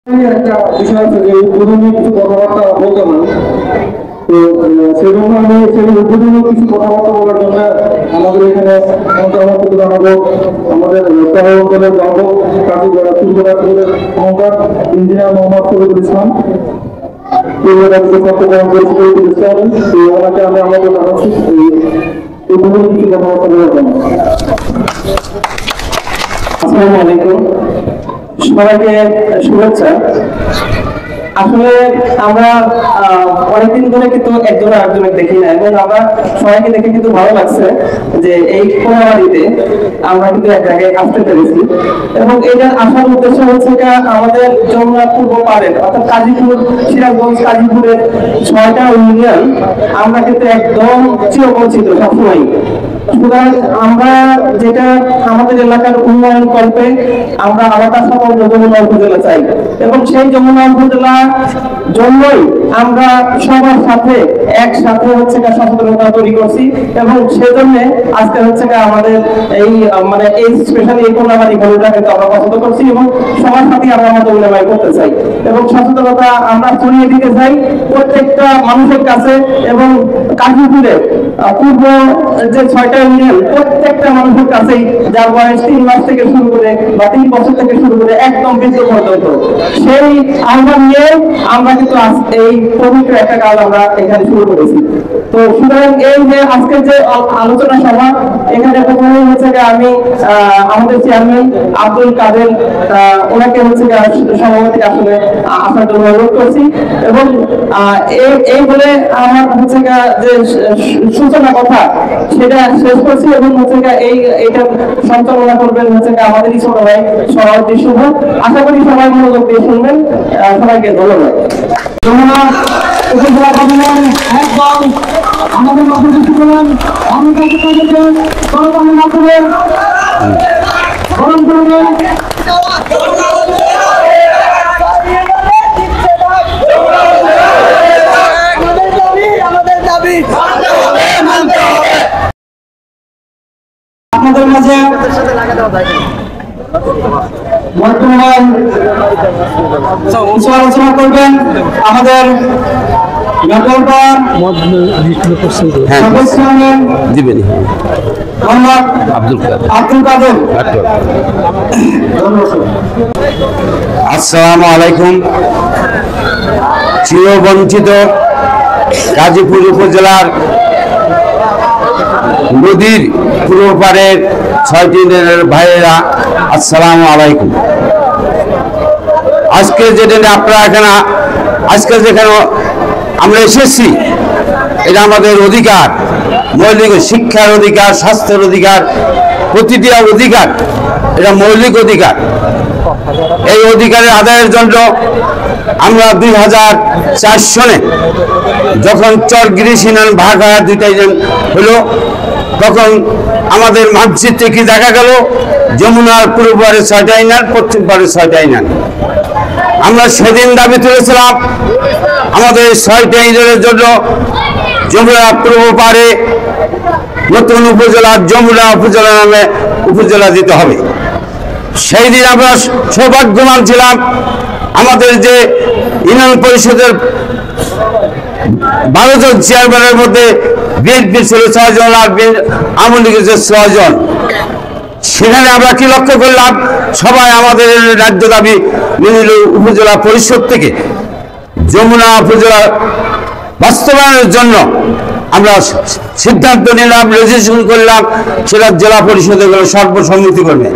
একটা বিষয় আছে যে উদ্বোধনী কিছু কথাবার্তা বলতে না, তো সেজন্য আমি সেই উদ্বোধনী কিছু কথাবার্তা বলার জন্য আমাদের এখানে অন্তর্ভুক্ত জানাবো আমাদের সহযোগের বাবু কাজীপাড়া পূর্বরাজপুরের মহম্মদ ইঞ্জিনিয়ার মোহাম্মদ শরীফুল ইসলাম ওনাকে আমি আমাদের জানাচ্ছি উদ্বোধনী কিছু কথাবার্তা বলার জন্য। আসসালামু আলাইকুম, সবাইকে শুভেচ্ছা। আসলে আমরা অনেকদিন ধরে কিন্তু একজন আরেকজনের দেখি না, এবং আমরা সবাইকে দেখে কিন্তু ভালো লাগছে যে এই কোনাবাড়িতে আমরা কিন্তু এক জায়গায় আসতে পেরেছি। এবং এটার আসার উদ্দেশ্য হচ্ছে আমাদের যমুনা পূর্ব পাড়ের অর্থাৎ কাজীপুর, সিরাজগঞ্জ কাজীপুরের 6টা ইউনিয়ন আমরা কিন্তু একদম চিরপরিচিত সবসময়। সুতরাং আমরা যেটা আমাদের এলাকার উন্নয়ন কল্পে আমরা আলাদা সকল যমুনা উপজেলা চাই, এবং সেই যমুনা উপজেলা জন্যই আমরা সবার সাথে একসাথে সচেতনতা তৈরি করছি, এবং সেজন্য আজকে আমাদের এই এই স্পেশালি এই কোনাবাড়ি ঘটনাটাকে আমরা পছন্দ করছি, এবং সবার সাথে আমরা আমাদের উন্নয়ন করতে চাই এবং সচেতনতা আমরা ছড়িয়ে দিতে চাই প্রত্যেকটা মানুষের কাছে। এবং কাজীপুরের পূর্ব যে 6টা ইউনিয়ন প্রত্যেকটা মানুষের কাছেই, যার বয়স 3 মাস থেকে শুরু করে বা 3 বছর থেকে শুরু করে একদম বৃদ্ধ পর্যন্ত, সেই আহ্বান নিয়ে আমরা কিন্তু এই পবিত্র একটা কাজ আমরা এখানে শুরু করেছি। তো সুতরাং এই যে আজকের যে আলোচনা সভা, এখানে প্রথমে আমি আমাদের চেয়ারম্যান আব্দুল কাদের ওনাকে সভাপতি আসলে আসার জন্য অনুরোধ করছি, এবং এই বলে আমার যে সূচনা কথা সেটা শেষ করছি, এবং এইটা সঞ্চালনা করবেন আমাদেরই ছোট ভাই সভাপতি শুভ। আশা করি সবাই মনোযোগ দিয়ে শুনবেন। সবাইকে ধন্যবাদ। যমুনা উপজেলা কমিশন একদম আমাদের মধ্যে কিছু করেন, আমি তাদেরকে গণতন্ত্রের মাধ্যমে গরম করবেন। আপনাদের মাঝে বর্তমান আলোচনা করবেন আমাদের আব্দুল কাদের। আসসালামু আলাইকুম। চিরবঞ্চিত গাজীপুর উপজেলার নদীর পূর্ব পাড়ের 6টি ইউনিয়নের ভাইয়েরা, আসসালামু আলাইকুম। আজকে যেটা আপনারা এখানে যেখানে আমরা এসেছি, এটা আমাদের অধিকার, মৌলিক শিক্ষার অধিকার, স্বাস্থ্যের অধিকার, প্রতিটি অধিকার, এটা মৌলিক অধিকার। এই অধিকারের আদায়ের জন্য আমরা 2004 সনে যখন চরগিরিশ ইউনিয়ন ভাগ হওয়ার 2টা ইউনিয়ন হলো, তখন আমাদের মসজিদ থেকে দেখা গেল যমুনার পূর্ব পাড়ে 6টা ইউনিয়ন, পশ্চিম পাড়ে 6টা ইউনিয়ন। আমরা সেদিন দাবি তুলেছিলাম আমাদের 6টা ইউনিয়নের জন্য যমুনা পূর্ব পাড়ে নতুন উপজেলা যমুনা উপজেলা নামে উপজেলা দিতে হবে। সেই দিন আমরা সৌভাগ্যবান ছিলাম, আমাদের যে ইউনিয়ন পরিষদের 12 জন চেয়ারম্যানের মধ্যে বিএনপি ছিল 6 জন, আর আওয়ামী লীগের 6 জন। সেখানে আমরা কি লক্ষ্য করলাম, সবাই আমাদের রাজ্য দাবি মেনে নিল। উপজেলা পরিষদ থেকে যমুনা উপজেলা বাস্তবায়নের জন্য আমরা সিদ্ধান্ত নিলাম, রেজিস্ট্রেশন করলাম, সেটা জেলা পরিষদে সর্বসম্মতি করবে।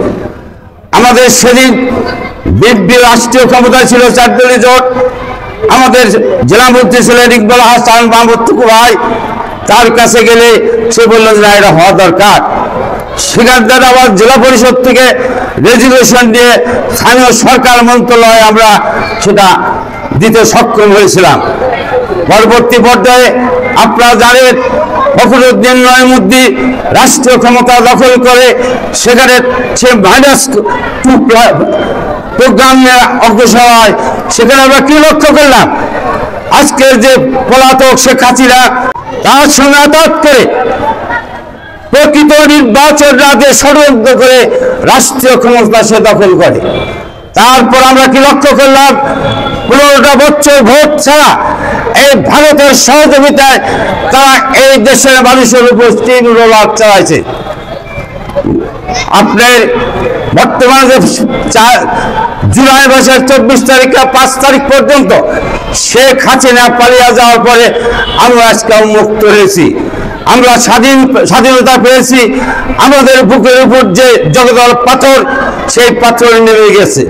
আমাদের সেদিন বিএনপি রাষ্ট্রীয় ক্ষমতায় ছিল 4 দলীয় জোট। আমাদের জেলা মন্ত্রী ছিলেন ইকবাল হাসান মাহমুদ টুকু ভাই। তার কাছে গেলে সে বললেন না, এটা হওয়া দরকার। সেখান থেকে আবার জেলা পরিষদ থেকে রেজুলেশন দিয়ে স্থানীয় সরকার মন্ত্রণালয়ে আমরা সেটা দিতে সক্ষম হয়েছিলাম। পরবর্তী পর্যায়ে আপনারা জানেন, ফখরুদ্দিন নয়মুদ্দিন রাষ্ট্রীয় ক্ষমতা দখল করে সেখানে সে -2 প্রোগ্রাম নিয়ে অগ্রসর হয়। সেখানে আমরা কি লক্ষ্য করলাম, আজকের যে পলাতক শেখ হাসিনা তার সঙ্গে আঘাত করে প্রকৃত নির্বাচন রাতে ষড়যন্ত্র করে রাষ্ট্রীয় ক্ষমতা সে দখল করে। তারপর আমরা কি লক্ষ্য করলাম, 15টা বছর ভোট ছাড়া এই ভারতের সহযোগিতায় তারা এই দেশের মানুষের উপর স্টিম রোলার চালাইছে। আপনার বর্তমানে যে জুলাই মাসের 24 তারিখ 5 তারিখ পর্যন্ত শেখ হাসিনা পালিয়ে যাওয়ার পরে আমরা আজকে মুক্ত হয়েছি, আমরা স্বাধীনতা পেয়েছি। আমাদের বুকের উপর যে জগদল পাথর, সেই পাথর নেমে গেছে।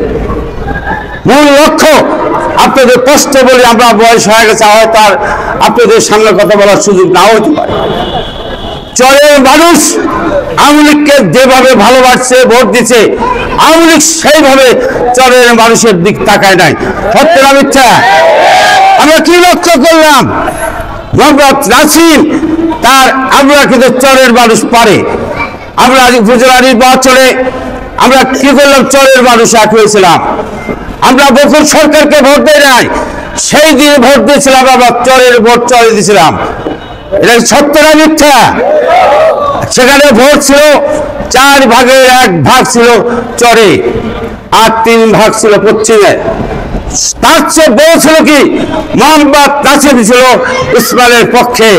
মূল লক্ষ্য আপনাদের কষ্ট বলে আমরা বয়স হয়ে গেছে, হয়তো আর আপনাদের সামনে কথা বলার সুযোগ নাও হতে পারে। চরের মানুষ আওয়ামী লীগকে যেভাবে ভালোবাসছে, ভোট দিচ্ছে, আওয়ামী লীগ সেইভাবে চরের মানুষের দিক তাকায় নাই। সত্য না মিথ্যা? আমরা কি লক্ষ্য করলাম, মোহাম্মদ নাসিম তার আমরা কিন্তু চরের মানুষ পারে। আমরা উপজেলা নির্বাচনে আমরা কি করলাম, চরের মানুষ এক হয়েছিলাম। আমরা বকুল সরকারকে ভোট দেয় নাই, সেই দিনে ভোট দিয়েছিলাম, আমরা চরের ভোট চরে দিয়েছিলাম। এটা সত্য না মিথ্যা? সেখানে ভোট ছিল 4 ভাগের 1 ভাগ ছিল চরে, আর 3 ভাগ ছিল পশ্চিমে। তার চেয়ে বড় ছিল কি, মোহাম্মদ নাসিম ছিল ইসমাইলের পক্ষে।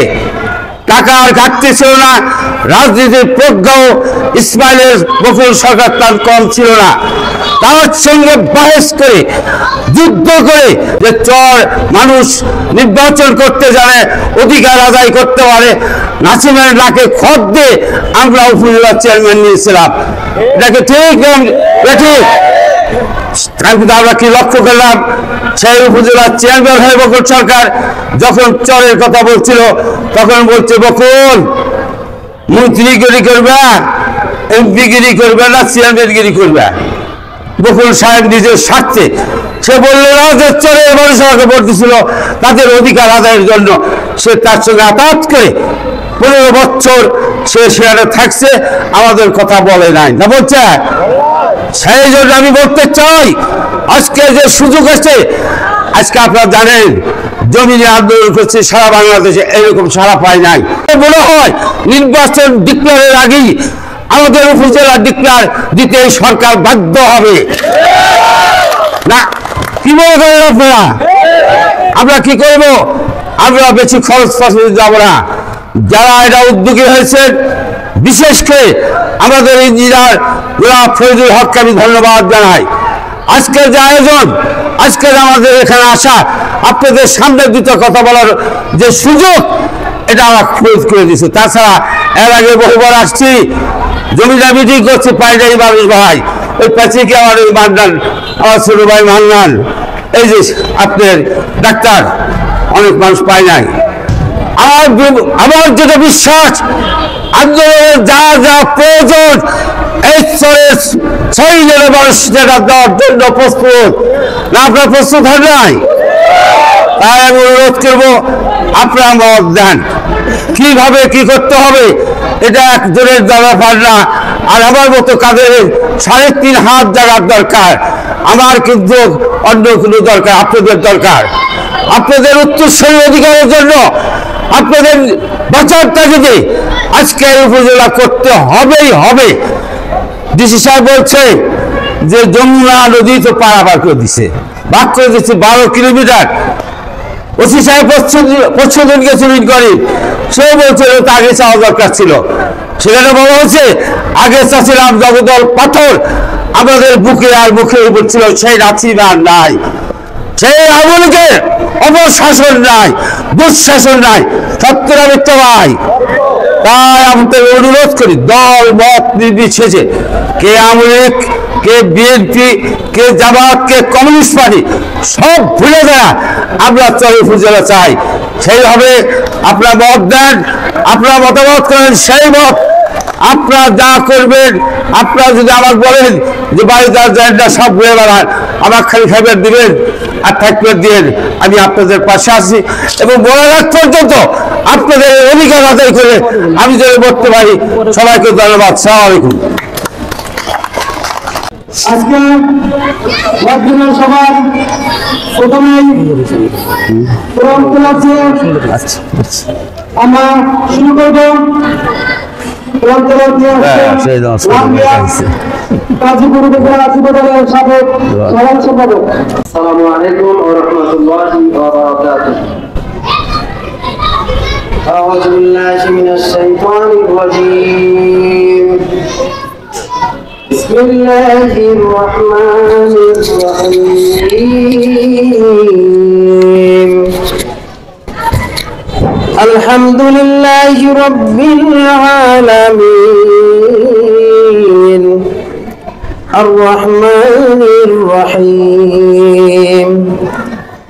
টাকার ঘাটতি ছিল না, রাজনীতির প্রজ্ঞাও ইসমাইলের বকুল সরকার তার কম ছিল না। তার সঙ্গে বাহেস করে, যুদ্ধ করে যে চর মানুষ নির্বাচন করতে জানে, অধিকার আদায় করতে পারে, নাসিমের নাকে খত দিয়ে আমরা উপজেলা চেয়ারম্যান নিয়েছিলাম। এটাকে ঠিক ঠিক আমরা কি লক্ষ্য করলাম, সেই উপজেলার চেয়ারম্যান হয়ে বকুল সরকার যখন চরের কথা বলছিল, তখন বলছে বকুল মন্ত্রীগিরি করবে, এমপিগিরি করবে না চেয়ারম্যানগিরি করবে। বকুল সাহেব নিজের স্বার্থে সে বলল না যে চরের মানুষ আমাকে ভোট দিছিল তাদের অধিকার আদায়ের জন্য, সে তার সঙ্গে আঘাত করে 15 বছর সে সেখানে থাকছে, আমাদের কথা বলে নাই, না বলছে? সেই জন্য আমি বলতে চাই, আজকে যে সুযোগ আছে, আজকে আপনারা জানেন জমিনে আন্দোলন করছে সারা বাংলাদেশে, এরকম সারা পায় নাই। মনে হয় নির্বাচন ডিক্লারের আগেই আমাদের উপজেলা ডিক্লার দিতে সরকার বাধ্য হবে না। কি মনে করেন আপনারা? আমরা কি করব? আমরা বেশি খরচ ফসল যাব না। যারা এটা উদ্যোগী হয়েছে, বিশেষ করে আমাদের ইঞ্জিনিয়ার গোলাপ ফরিদুল হককে আমি ধন্যবাদ জানাই। আজকের যে আয়োজন, আজকের আমাদের এখানে আসা, আপনাদের সামনে দুটো কথা বলার যে সুযোগ, এটা আমরা খোঁজ করে দিচ্ছি। তাছাড়া এর আগে বহুবার আসছি, জমিদার মিটিং করছি, পাইনাই মানুষ ভাই, ওই পাচিকে আমার ওই মান্নান, আমার ছোট ভাই মান্নান, এই যে আপনার ডাক্তার, অনেক মানুষ পায় নাই। আমার যেটা বিশ্বাস, আন্দোলনের যা যা প্রয়োজন, এই স্তরের 6 জনের মানুষ যেটা দেওয়ার জন্য প্রস্তুত না। আপনার প্রস্তুত হয় নাই? তাই আমি অনুরোধ করবো, আপনারা মত দেন কিভাবে কি করতে হবে। এটা একজনের ব্যাপার না, আর আমার মতো কাদের 3.5 হাত জায়গার দরকার। আমার কিন্তু অন্য কোনো দরকার, আপনাদের দরকার। আপনাদের উত্তরসূরি অধিকারের জন্য, আপনাদের বাঁচার তাগিদে আজকে উপজেলা করতে হবেই হবে। ডিসি সাহেব বলছে যে যমুনা নদী তো পারাপার করে দিছে, ভাগ করে দিচ্ছে 12 কিলোমিটার। ওসি সাহেব পশ্চিম গেছিলেন করি, সে বলছে আগে চাওয়া দরকার ছিল। সেখানে বলা হচ্ছে আগে চাচ্ছিলাম জগদল পাথর আমাদের বুকে আর মুখের উপর ছিল, সেই নাসিম আর নাই, সেই আমলকে অপশাসন নাই, দুঃশাসন নাই। সত্যরা মিথ্যা ভাই? তাই আমাদের অনুরোধ করি, দল মত নির্বিশেষে, কে আওয়ামী লীগ, কে বিএনপি, কে জামাত, কে কমিউনিস্ট পার্টি, সব ভুলে দেয়া আমরা চর উপজেলা চাই। সেইভাবে আপনারা মত দেন, আপনারা মতামত করেন, সেই মত আপনারা যা করবেন। আপনারা যদি আমাকে বলেন যে বাড়ি যার সব ঘুরে বেড়ান, আমার খালি খাইবার দিবেন আর থাকবার দিবেন, আমি আপনাদের পাশে আছি এবং বড় রাত পর্যন্ত আপনাদের অধিকার আদায় করে আমি যদি বলতে পারি। সবাইকে ধন্যবাদ। আসসালামু আলাইকুম। আজকে বর্তমান সভার প্রথমেই আমরা শুরু করব গাজীপুর উপজেলা যুবদলের সাবেক সাধারণ সম্পাদক। আসসালামু আলাইকুম ওয়া রাহমাতুল্লাহি ওয়া বারাকাতুহু। أعوذ بالله من الشيطان الرجيم. بسم الله الرحمن الرحيم. الحمد لله رب العالمين الرحمن الرحيم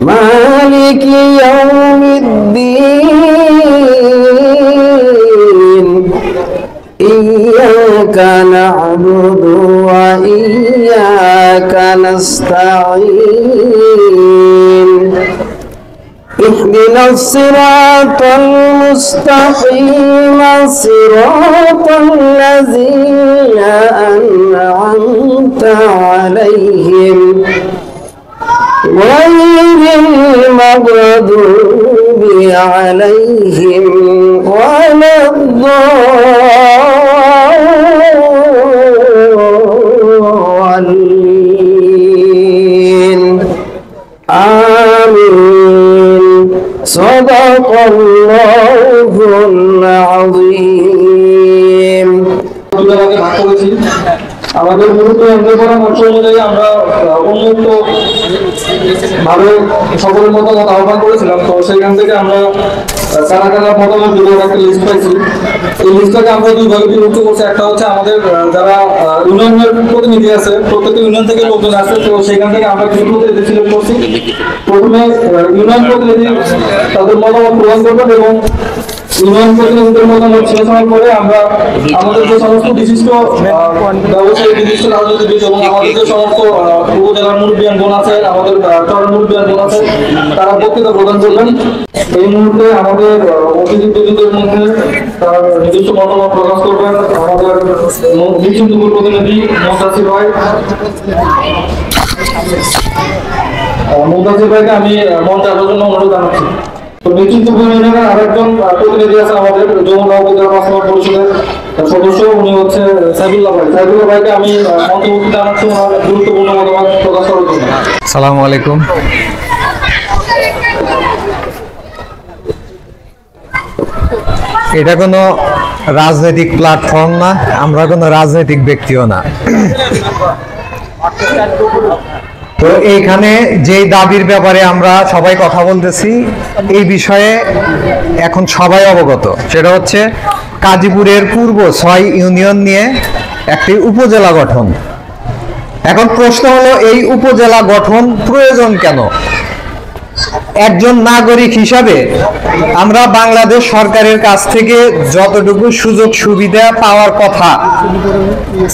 مالك يوم الدين إياك نعبد وإياك نستعين اهدنا الصراط المستقيم صراط الذين أنعمت عليهم غير المغضوب عليهم ولا الضالين آمين صدق الله العظيم. আমাদের মূলত এমনি পরামর্শ অনুযায়ী আমরা উন্মুক্ত ভাবে সকলের মতামত আহ্বান করেছিলাম। তো সেখান থেকে আমরা কারা কারা মতামত দিল একটা লিস্ট পাইছি। এই লিস্টটাকে আমরা দুই ভাগে বিভক্ত করছি। একটা হচ্ছে আমাদের যারা ইউনিয়নের প্রতিনিধি আছে, প্রত্যেকটা ইউনিয়ন থেকে লোকজন আছে, তো সেখান থেকে আমরা কিছু প্রতিনিধি সিলেক্ট করছি। প্রথমে ইউনিয়ন প্রতিনিধি তাদের মতামত প্রদান করবেন এবং ইউনিয়ন প্রতিনিধিদের মতামত শেষ হওয়ার পরে আমরা আমাদের যে সমস্ত বিশিষ্ট ব্যবসায়ী, বিশিষ্ট রাজনীতিবিদ এবং আমাদের যে সমস্ত উপজেলার মুরব্বিয়ানগণ আছে, আমাদের চরের মুরব্বিয়ানগণ আছে, তারা বক্তৃতা প্রদান করবেন। এই মুহূর্তে আমাদের অতিথিদের মধ্যে তার নিজস্ব মতামত প্রকাশ করবেন আমাদের বিচিন্তুপুর প্রতিনিধি মুদাসির ভাই। মুদাসির ভাইকে আমি মঞ্চে আসার জন্য অনুরোধ জানাচ্ছি। তো বিচিন্তুপুর ইউনিয়নের আরেকজন প্রতিনিধি আছে আমাদের যমুনা উপজেলা বাস্তবায়ন পরিষদের সদস্য, উনি হচ্ছে সাইফুল্লাহ ভাই। সাইফুল্লাহ ভাইকে আমি মঞ্চে জানাচ্ছি ওনার গুরুত্বপূর্ণ মতামত প্রকাশ করার জন্য। আসসালামু আলাইকুম। এটা কোনো রাজনৈতিক প্ল্যাটফর্ম না, আমরা কোনো রাজনৈতিক ব্যক্তিও না। তো এইখানে যেই দাবির ব্যাপারে আমরা সবাই কথা বলতেছি, এই বিষয়ে এখন সবাই অবগত। সেটা হচ্ছে গাজীপুরের পূর্ব 6 ইউনিয়ন নিয়ে একটি উপজেলা গঠন। এখন প্রশ্ন হলো, এই উপজেলা গঠন প্রয়োজন কেন? একজন নাগরিক হিসাবে আমরা বাংলাদেশ সরকারের কাছ থেকে যতটুকু সুযোগ সুবিধা পাওয়ার কথা,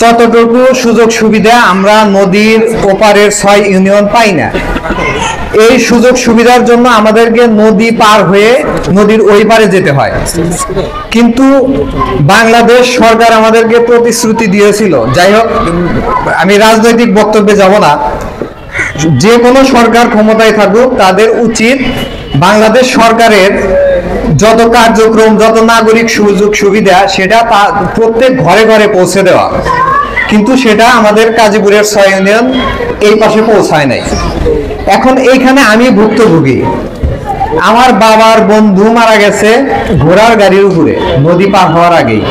ততটুকু সুযোগ সুবিধা আমরা নদীর ওপারের 6 ইউনিয়ন পাই না। এই সুযোগ সুবিধার জন্য আমাদেরকে নদী পার হয়ে নদীর ওই পারে যেতে হয়। কিন্তু বাংলাদেশ সরকার আমাদেরকে প্রতিশ্রুতি দিয়েছিল, যাই হোক আমি রাজনৈতিক বক্তব্যে যাব না, যে কোনো সরকার ক্ষমতায় থাকুক তাদের উচিত বাংলাদেশ সরকারের যত কার্যক্রম, যত নাগরিক সুযোগ সুবিধা সেটা প্রত্যেক ঘরে ঘরে পৌঁছে দেওয়া। কিন্তু সেটা আমাদের গাজীপুরের 6 ইউনিয়ন এই পাশে পৌঁছায় নাই। এখন এইখানে আমি ভুক্তভোগী। আমার বাবার বন্ধু মারা গেছে ঘোড়ার গাড়ির উপরে নদী পার হওয়ার আগেই।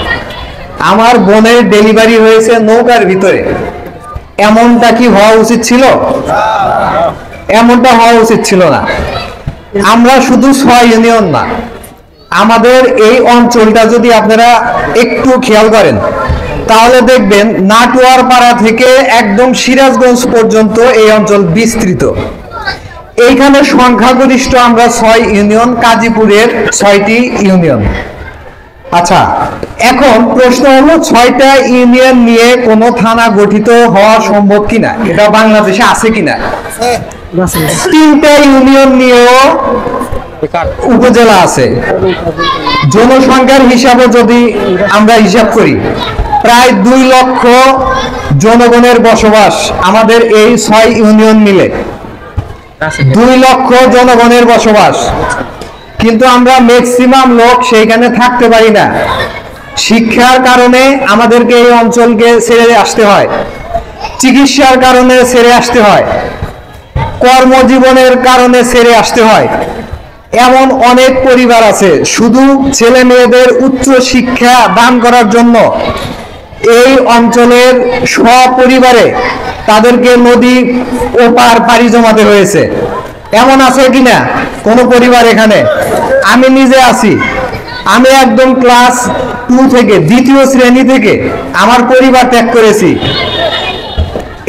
আমার বোনের ডেলিভারি হয়েছে নৌকার ভিতরে। এমনটা কি হওয়া উচিত ছিল? এমনটা হওয়া উচিত ছিল না। আমরা শুধু 6 ইউনিয়ন না, আমাদের এই অঞ্চলটা যদি আপনারা একটু খেয়াল করেন তাহলে দেখবেন নাটোয়ার পাড়া থেকে একদম সিরাজগঞ্জ পর্যন্ত এই অঞ্চল বিস্তৃত। এইখানে সংখ্যাগরিষ্ঠ আমরা 6 ইউনিয়ন, গাজীপুরের 6টি ইউনিয়ন। আচ্ছা, এখন প্রশ্ন হলো 6টা ইউনিয়ন নিয়ে কোনো থানা গঠিত হওয়া সম্ভব কিনা, এটা বাংলাদেশে আছে কিনা? 3টা ইউনিয়ন নিয়েও উপজেলা আছে। জনসংখ্যার হিসাবে যদি আমরা হিসাব করি, প্রায় 2 লক্ষ জনগণের বসবাস আমাদের এই 6 ইউনিয়ন মিলে। 2 লক্ষ জনগণের বসবাস, কিন্তু আমরা ম্যাক্সিমাম লোক সেইখানে থাকতে পারি না। শিক্ষার কারণে আমাদেরকে এই অঞ্চলকে ছেড়ে আসতে হয়, চিকিৎসার কারণে ছেড়ে আসতে হয়, কর্মজীবনের কারণে ছেড়ে আসতে হয়। এমন অনেক পরিবার আছে শুধু ছেলে মেয়েদের উচ্চ শিক্ষা দান করার জন্য এই অঞ্চলের সপরিবারে তাদেরকে নদী ওপার পাড়ি জমাতে হয়েছে। এমন আছে কিনা কোনো পরিবার এখানে? আমি নিজে আছি। আমি একদম ক্লাস 2 থেকে, দ্বিতীয় শ্রেণী থেকে আমার পরিবার ত্যাগ করেছি।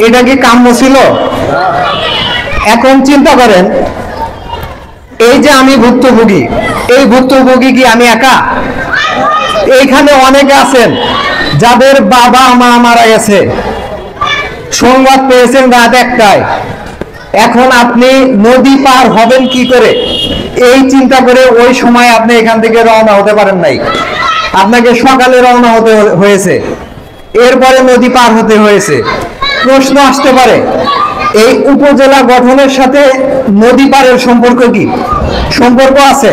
এটা কি কাম্য ছিল? এখন চিন্তা করেন, এই যে আমি ভুক্তভোগী, এই ভুক্তভোগী কি আমি একা? এইখানে অনেকে আছেন যাদের বাবা মা মারা গেছে, সংবাদ পেয়েছেন রাত 1টায়। এখন আপনি নদী পার হবেন কি করে, এই চিন্তা করে ওই সময় আপনি এখান থেকে রওনা হতে পারেন নাই। আপনাকে সকালে রওনা হতে হয়েছে, এরপরে নদী পার হতে হয়েছে। প্রশ্ন আসতে পারে, এই উপজেলা গঠনের সাথে নদী পারের সম্পর্ক কি? সম্পর্ক আছে।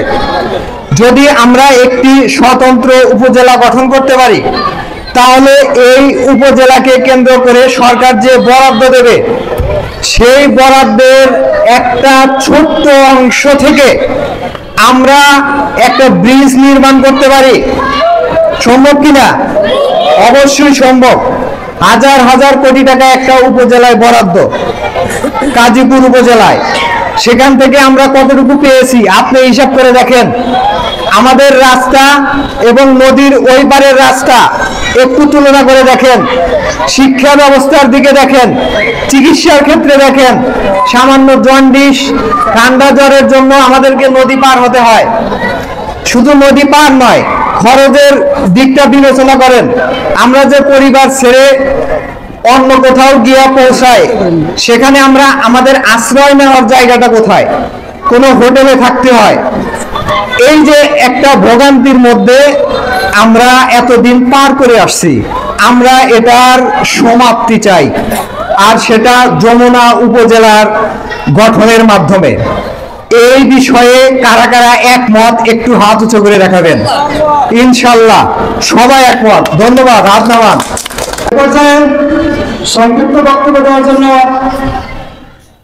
যদি আমরা একটি স্বতন্ত্র উপজেলা গঠন করতে পারি, তাহলে এই উপজেলাকে কেন্দ্র করে সরকার যে বরাদ্দ দেবে, সেই বরাদ্দের একটা ছোট্ট অংশ থেকে আমরা একটা ব্রিজ নির্মাণ করতে পারি। সম্ভব কিনা? অবশ্যই সম্ভব। হাজার হাজার কোটি টাকা একটা উপজেলায় বরাদ্দ, কাজীপুর উপজেলায়। সেখান থেকে আমরা কতটুকু পেয়েছি আপনি হিসাব করে দেখেন। আমাদের রাস্তা এবং নদীর ওই পারের রাস্তা একটু তুলনা করে দেখেন, শিক্ষা ব্যবস্থার দিকে দেখেন, চিকিৎসার ক্ষেত্রে দেখেন। সামান্য জন্ডিস, ঠান্ডা জ্বরের জন্য আমাদেরকে নদী পার হতে হয়। শুধু নদী পার নয়, খরচের দিকটা বিবেচনা করেন। আমরা যে পরিবার ছেড়ে অন্য কোথাও গিয়ে পৌঁছাই, সেখানে আমরা আমাদের আশ্রয় নেওয়ার জায়গাটা কোথায়? কোনো হোটেলে থাকতে হয়। এই যে একটা ভোগান্তির মধ্যে আমরা এতদিন পার করে আসছি, আমরা এটার সমাপ্তি চাই, আর সেটা যমুনা উপজেলার গঠনের মাধ্যমে। এই বিষয়ে কারা কারা একমত একটু হাত উঁচু করে দেখাবেন। ইনশাল্লাহ সবাই একমত। ধন্যবাদ। হাত নামান। পর্যায়ে সংক্ষিপ্ত বক্তব্য দেওয়ার জন্য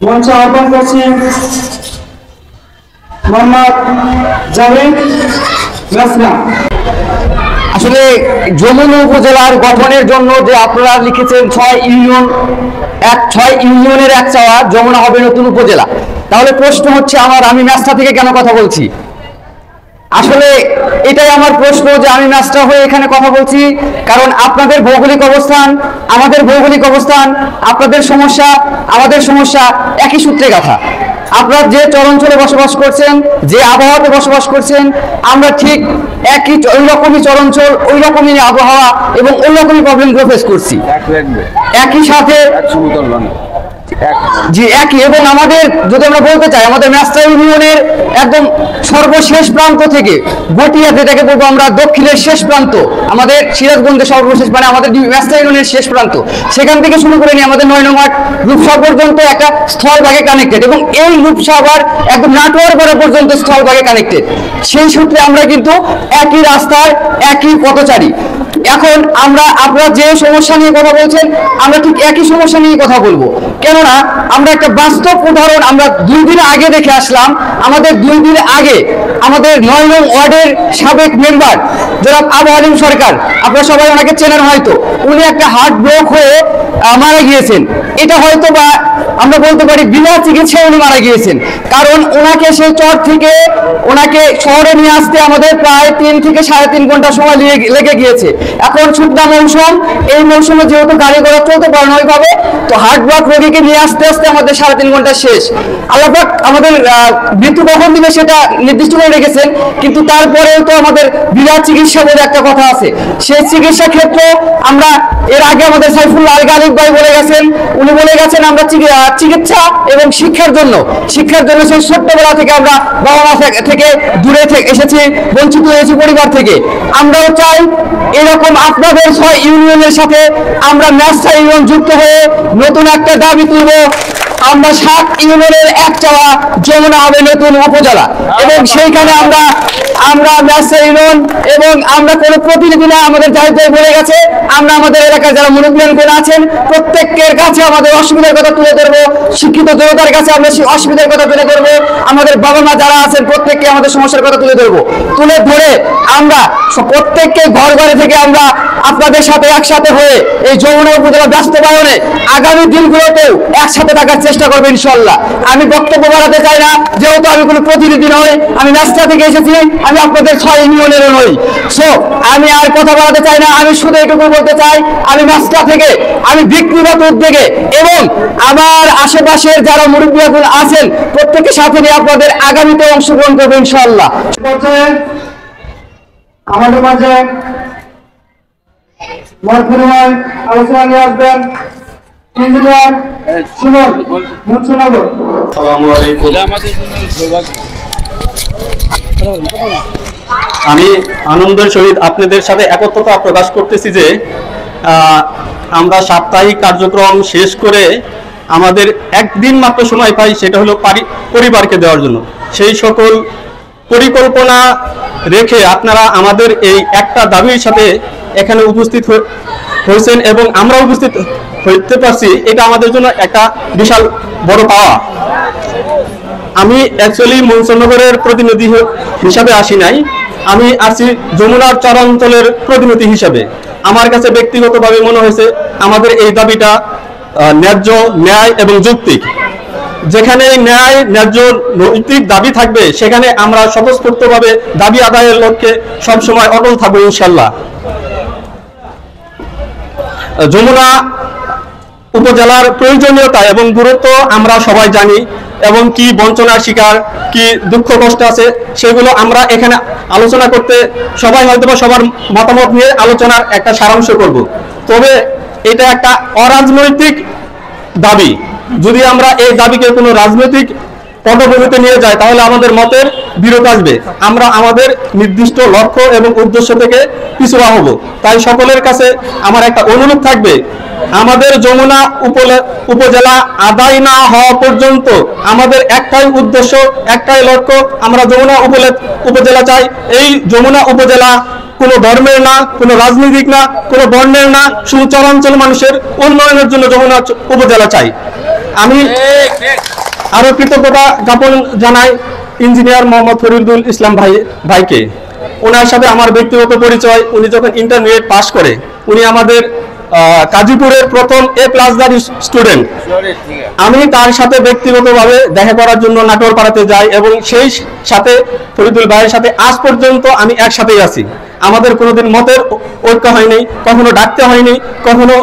মঞ্চে আহ্বান করছি মোহাম্মদ জাভেদ রাসনা। আসলে যমুনা উপজেলার গঠনের জন্য যে আপনারা লিখেছেন 6 ইউনিয়নের এক চাওয়া, যমুনা হবে নতুন উপজেলা। তাহলে প্রশ্ন হচ্ছে আমার, আমি ম্যাচটা থেকে কেন কথা বলছি? আসলে এটাই আমার প্রশ্ন যে আমি ম্যাচটা হয়ে এখানে কথা বলছি কারণ আপনাদের ভৌগোলিক অবস্থান, আমাদের ভৌগোলিক অবস্থান, আপনাদের সমস্যা, আমাদের সমস্যা একই সূত্রে গাঁথা। আপনারা যে চরাঞ্চলে বসবাস করছেন, যে আবহাওয়াতে বসবাস করছেন, আমরা ঠিক একই ওই রকমই চরাঞ্চল, ওই রকমই আবহাওয়া এবং ওই রকমই প্রবলেমগুলো ফেস করছি একই সাথে। জি একই। এবং আমাদের যদি আমরা বলতে চাই, আমাদের ম্যাচটা ইউনিয়নের একদম সর্বশেষ প্রান্ত থেকে গটিয়া, যেটাকে বলবো আমরা দক্ষিণের শেষ প্রান্ত, আমাদের সিরাজগঞ্জের সর্বশেষ, মানে আমাদের ম্যাচটা ইউনিয়নের শেষ প্রান্ত, সেখান থেকে শুরু করে নিয়ে আমাদের 9 নং ওয়ার্ড রূপসা পর্যন্ত একটা স্থলভাগে কানেক্টেড, এবং এই রূপসা আবার একদম নাটোয়ার গড়া পর্যন্ত স্থলভাগে কানেক্টেড। সেই সূত্রে আমরা কিন্তু একই রাস্তার একই পথচারী। এখন আপনারা যে সমস্যা নিয়ে কথা বলছেন, আমরা ঠিক একই সমস্যা নিয়ে কথা বলবো। কেননা আমরা একটা বাস্তব উদাহরণ আমরা 2 দিন আগে দেখে আসলাম। আমাদের 2 দিন আগে আমাদের 9 নং ওয়ার্ডের সাবেক মেম্বার জনাব আবু আলিম সরকার, আপনারা সবাই ওনাকে চেনেন হয়তো, উনি একটা হার্ট ব্লক হয়ে মারা গিয়েছেন। এটা হয়তো বা আমরা বলতে পারি বিনা চিকিৎসায় উনি মারা গিয়েছেন, কারণ ওনাকে সেই চর থেকে ওনাকে শহরে নিয়ে আসতে আমাদের প্রায় 3 থেকে 3.5 ঘন্টা সময় লেগে গিয়েছে। এখন ছুটনা মৌসুম, এই মৌসুমে যেহেতু গাড়ি ঘোড়া চলতে পারে না ওইভাবে, তো হার্ট ব্লক রোগীকে নিয়ে আসতে আসতে আমাদের 3.5 ঘন্টা শেষ। আল্লাহ পাক আমাদের মৃত্যু কখন দিবে সেটা নির্দিষ্ট করে রেখেছেন, কিন্তু তারপরেও তো আমাদের বিনা চিকিৎসা বলে একটা কথা আছে। সেই চিকিৎসা ক্ষেত্রে আমরা এর আগে আমাদের সাইফুল্লাহ আল গালিব ভাই বলে গেছেন, উনি বলে গেছেন আমরা চিকিৎসা এবং শিক্ষার জন্য সেই ছোট্টবেলা থেকে আমরা বাবা মা থেকে দূরে এসেছি, বঞ্চিত হয়েছি পরিবার থেকে। আমরাও চাই এরকম আপনাদের 6 ইউনিয়নের সাথে আমরা ম্যাচটা ইউনিয়ন যুক্ত হয়ে নতুন একটা দাবি তুলব। আমরা 7 ইউনিয়নের এক চাওয়া যমুনা হবে নতুন উপজেলা, এবং সেইখানে আমরা ন্যাশনাল ইউনিয়ন এবং আমরা কোনো প্রতিনিধি না, আমাদের দায়িত্ব বলে গেছে। আমরা আমাদের এলাকার যারা মুরব্বীগণ আছেন প্রত্যেকের কাছে আমাদের অসুবিধার কথা তুলে ধরবো, শিক্ষিত জনতার কাছে আমরা অসুবিধার কথা তুলে ধরবো, আমাদের বাবা মা যারা আছেন প্রত্যেককে আমাদের সমস্যার কথা তুলে ধরবো। তুলে ধরে আমরা প্রত্যেককে ঘর ঘরে থেকে আমরা আপনাদের সাথে একসাথে হয়ে এই যমুনা উপজেলা বাস্তবায়নে আগামী দিনগুলোতেও একসাথে থাকার চেষ্টা করবো ইনশাল্লাহ। আমি বক্তব্য বাড়াতে চাই না, যেহেতু আমি কোনো প্রতিনিধি নই, আমি রাস্তা থেকে এসেছি, আমি আপনাদের 6 ইউনিয়নেরও নই। সো আমি আর কথা বাড়াতে চাই না, আমি শুধু এটুকু বলতে চাই, আমি রাস্তা থেকে আমি ব্যক্তিগত উদ্যোগে এবং আমার আশেপাশের যারা মুরব্বীগুলো আছেন প্রত্যেকের সাথে নিয়ে আপনাদের আগামীতে অংশগ্রহণ করবো ইনশাআল্লাহ। আমাদের মাঝে আলোচনা নিয়ে আসবেন ইঞ্জিনিয়ার সুমন মুন্সিনগর। আমি আনন্দের সহিত আপনাদের সাথে একত্রতা প্রকাশ করতেছি যে আমরা সাপ্তাহিক কার্যক্রম শেষ করে আমাদের একদিন মাত্র সময় পাই, সেটা হলো পরিবারকে দেওয়ার জন্য। সেই সকল পরিকল্পনা রেখে আপনারা আমাদের এই একটা দাবির সাথে এখানে উপস্থিত হয়েছেন এবং আমরা উপস্থিত হইতে পারছি, এটা আমাদের জন্য একটা বিশাল বড় পাওয়া। আমি অ্যাকচুয়ালি মুন্সিনগরের প্রতিনিধি হিসাবে আসি নাই, আমি আসি যমুনার চরাঞ্চলের প্রতিনিধি হিসাবে। আমার কাছে ব্যক্তিগতভাবে মনে হয়েছে আমাদের এই দাবিটা ন্যায্য, ন্যায় এবং যৌক্তিক। যেখানে ন্যায়, ন্যায্য, নৈতিক দাবি থাকবে সেখানে আমরা স্বতঃস্ফূর্তভাবে দাবি আদায়ের লক্ষ্যে সবসময় অটল থাকবো ইনশাল্লাহ। যমুনা উপজেলার প্রয়োজনীয়তা এবং গুরুত্ব আমরা সবাই জানি, এবং কি বঞ্চনার শিকার, কি দুঃখ কষ্ট আছে সেগুলো আমরা এখানে আলোচনা করতে সবাই হয়তো সবার মতামত নিয়ে আলোচনার একটা সারাংশ করব। তবে এটা একটা অরাজনৈতিক দাবি। যদি আমরা এই দাবিকে কোনো রাজনৈতিক পটভূমিতে নিয়ে যাই তাহলে আমাদের মতের বিরোধ আসবে, আমরা আমাদের নির্দিষ্ট লক্ষ্য এবং উদ্দেশ্য থেকে পিছুয়া হব। তাই সকলের কাছে আমার একটা অনুরোধ থাকবে, আমাদের যমুনা উপজেলা আদায় না হওয়া পর্যন্ত আমাদের একটাই উদ্দেশ্য, একটাই লক্ষ্য, আমরা যমুনা উপজেলা চাই। এই যমুনা উপজেলা কোনো ধর্মের না, কোনো রাজনৈতিক না, কোনো বর্ণের না, শুধু চরাঞ্চল মানুষের উন্নয়নের জন্য যমুনা উপজেলা চাই। আমি আরো কৃতজ্ঞতা জ্ঞাপন জানাই ইঞ্জিনিয়ার মোহাম্মদ ফরিদুল ইসলাম ভাইকে। ওনার সাথে আমার ব্যক্তিগত পরিচয়, উনি যখন ইন্টারমিডিয়েট পাস করে উনি আমাদের কাজীপুরের প্রথম A+দারি স্টুডেন্ট। আমি তার সাথে ব্যক্তিগতভাবে দেখা করার জন্য নাটোরপাড়াতে যাই এবং সেই সাথে ফরিদুল ভাইয়ের সাথে আজ পর্যন্ত আমি একসাথেই আছি। আমাদের কোনোদিন মতের ঐক্য হয়নি, কখনো ডাকতে হয়নি, কখনো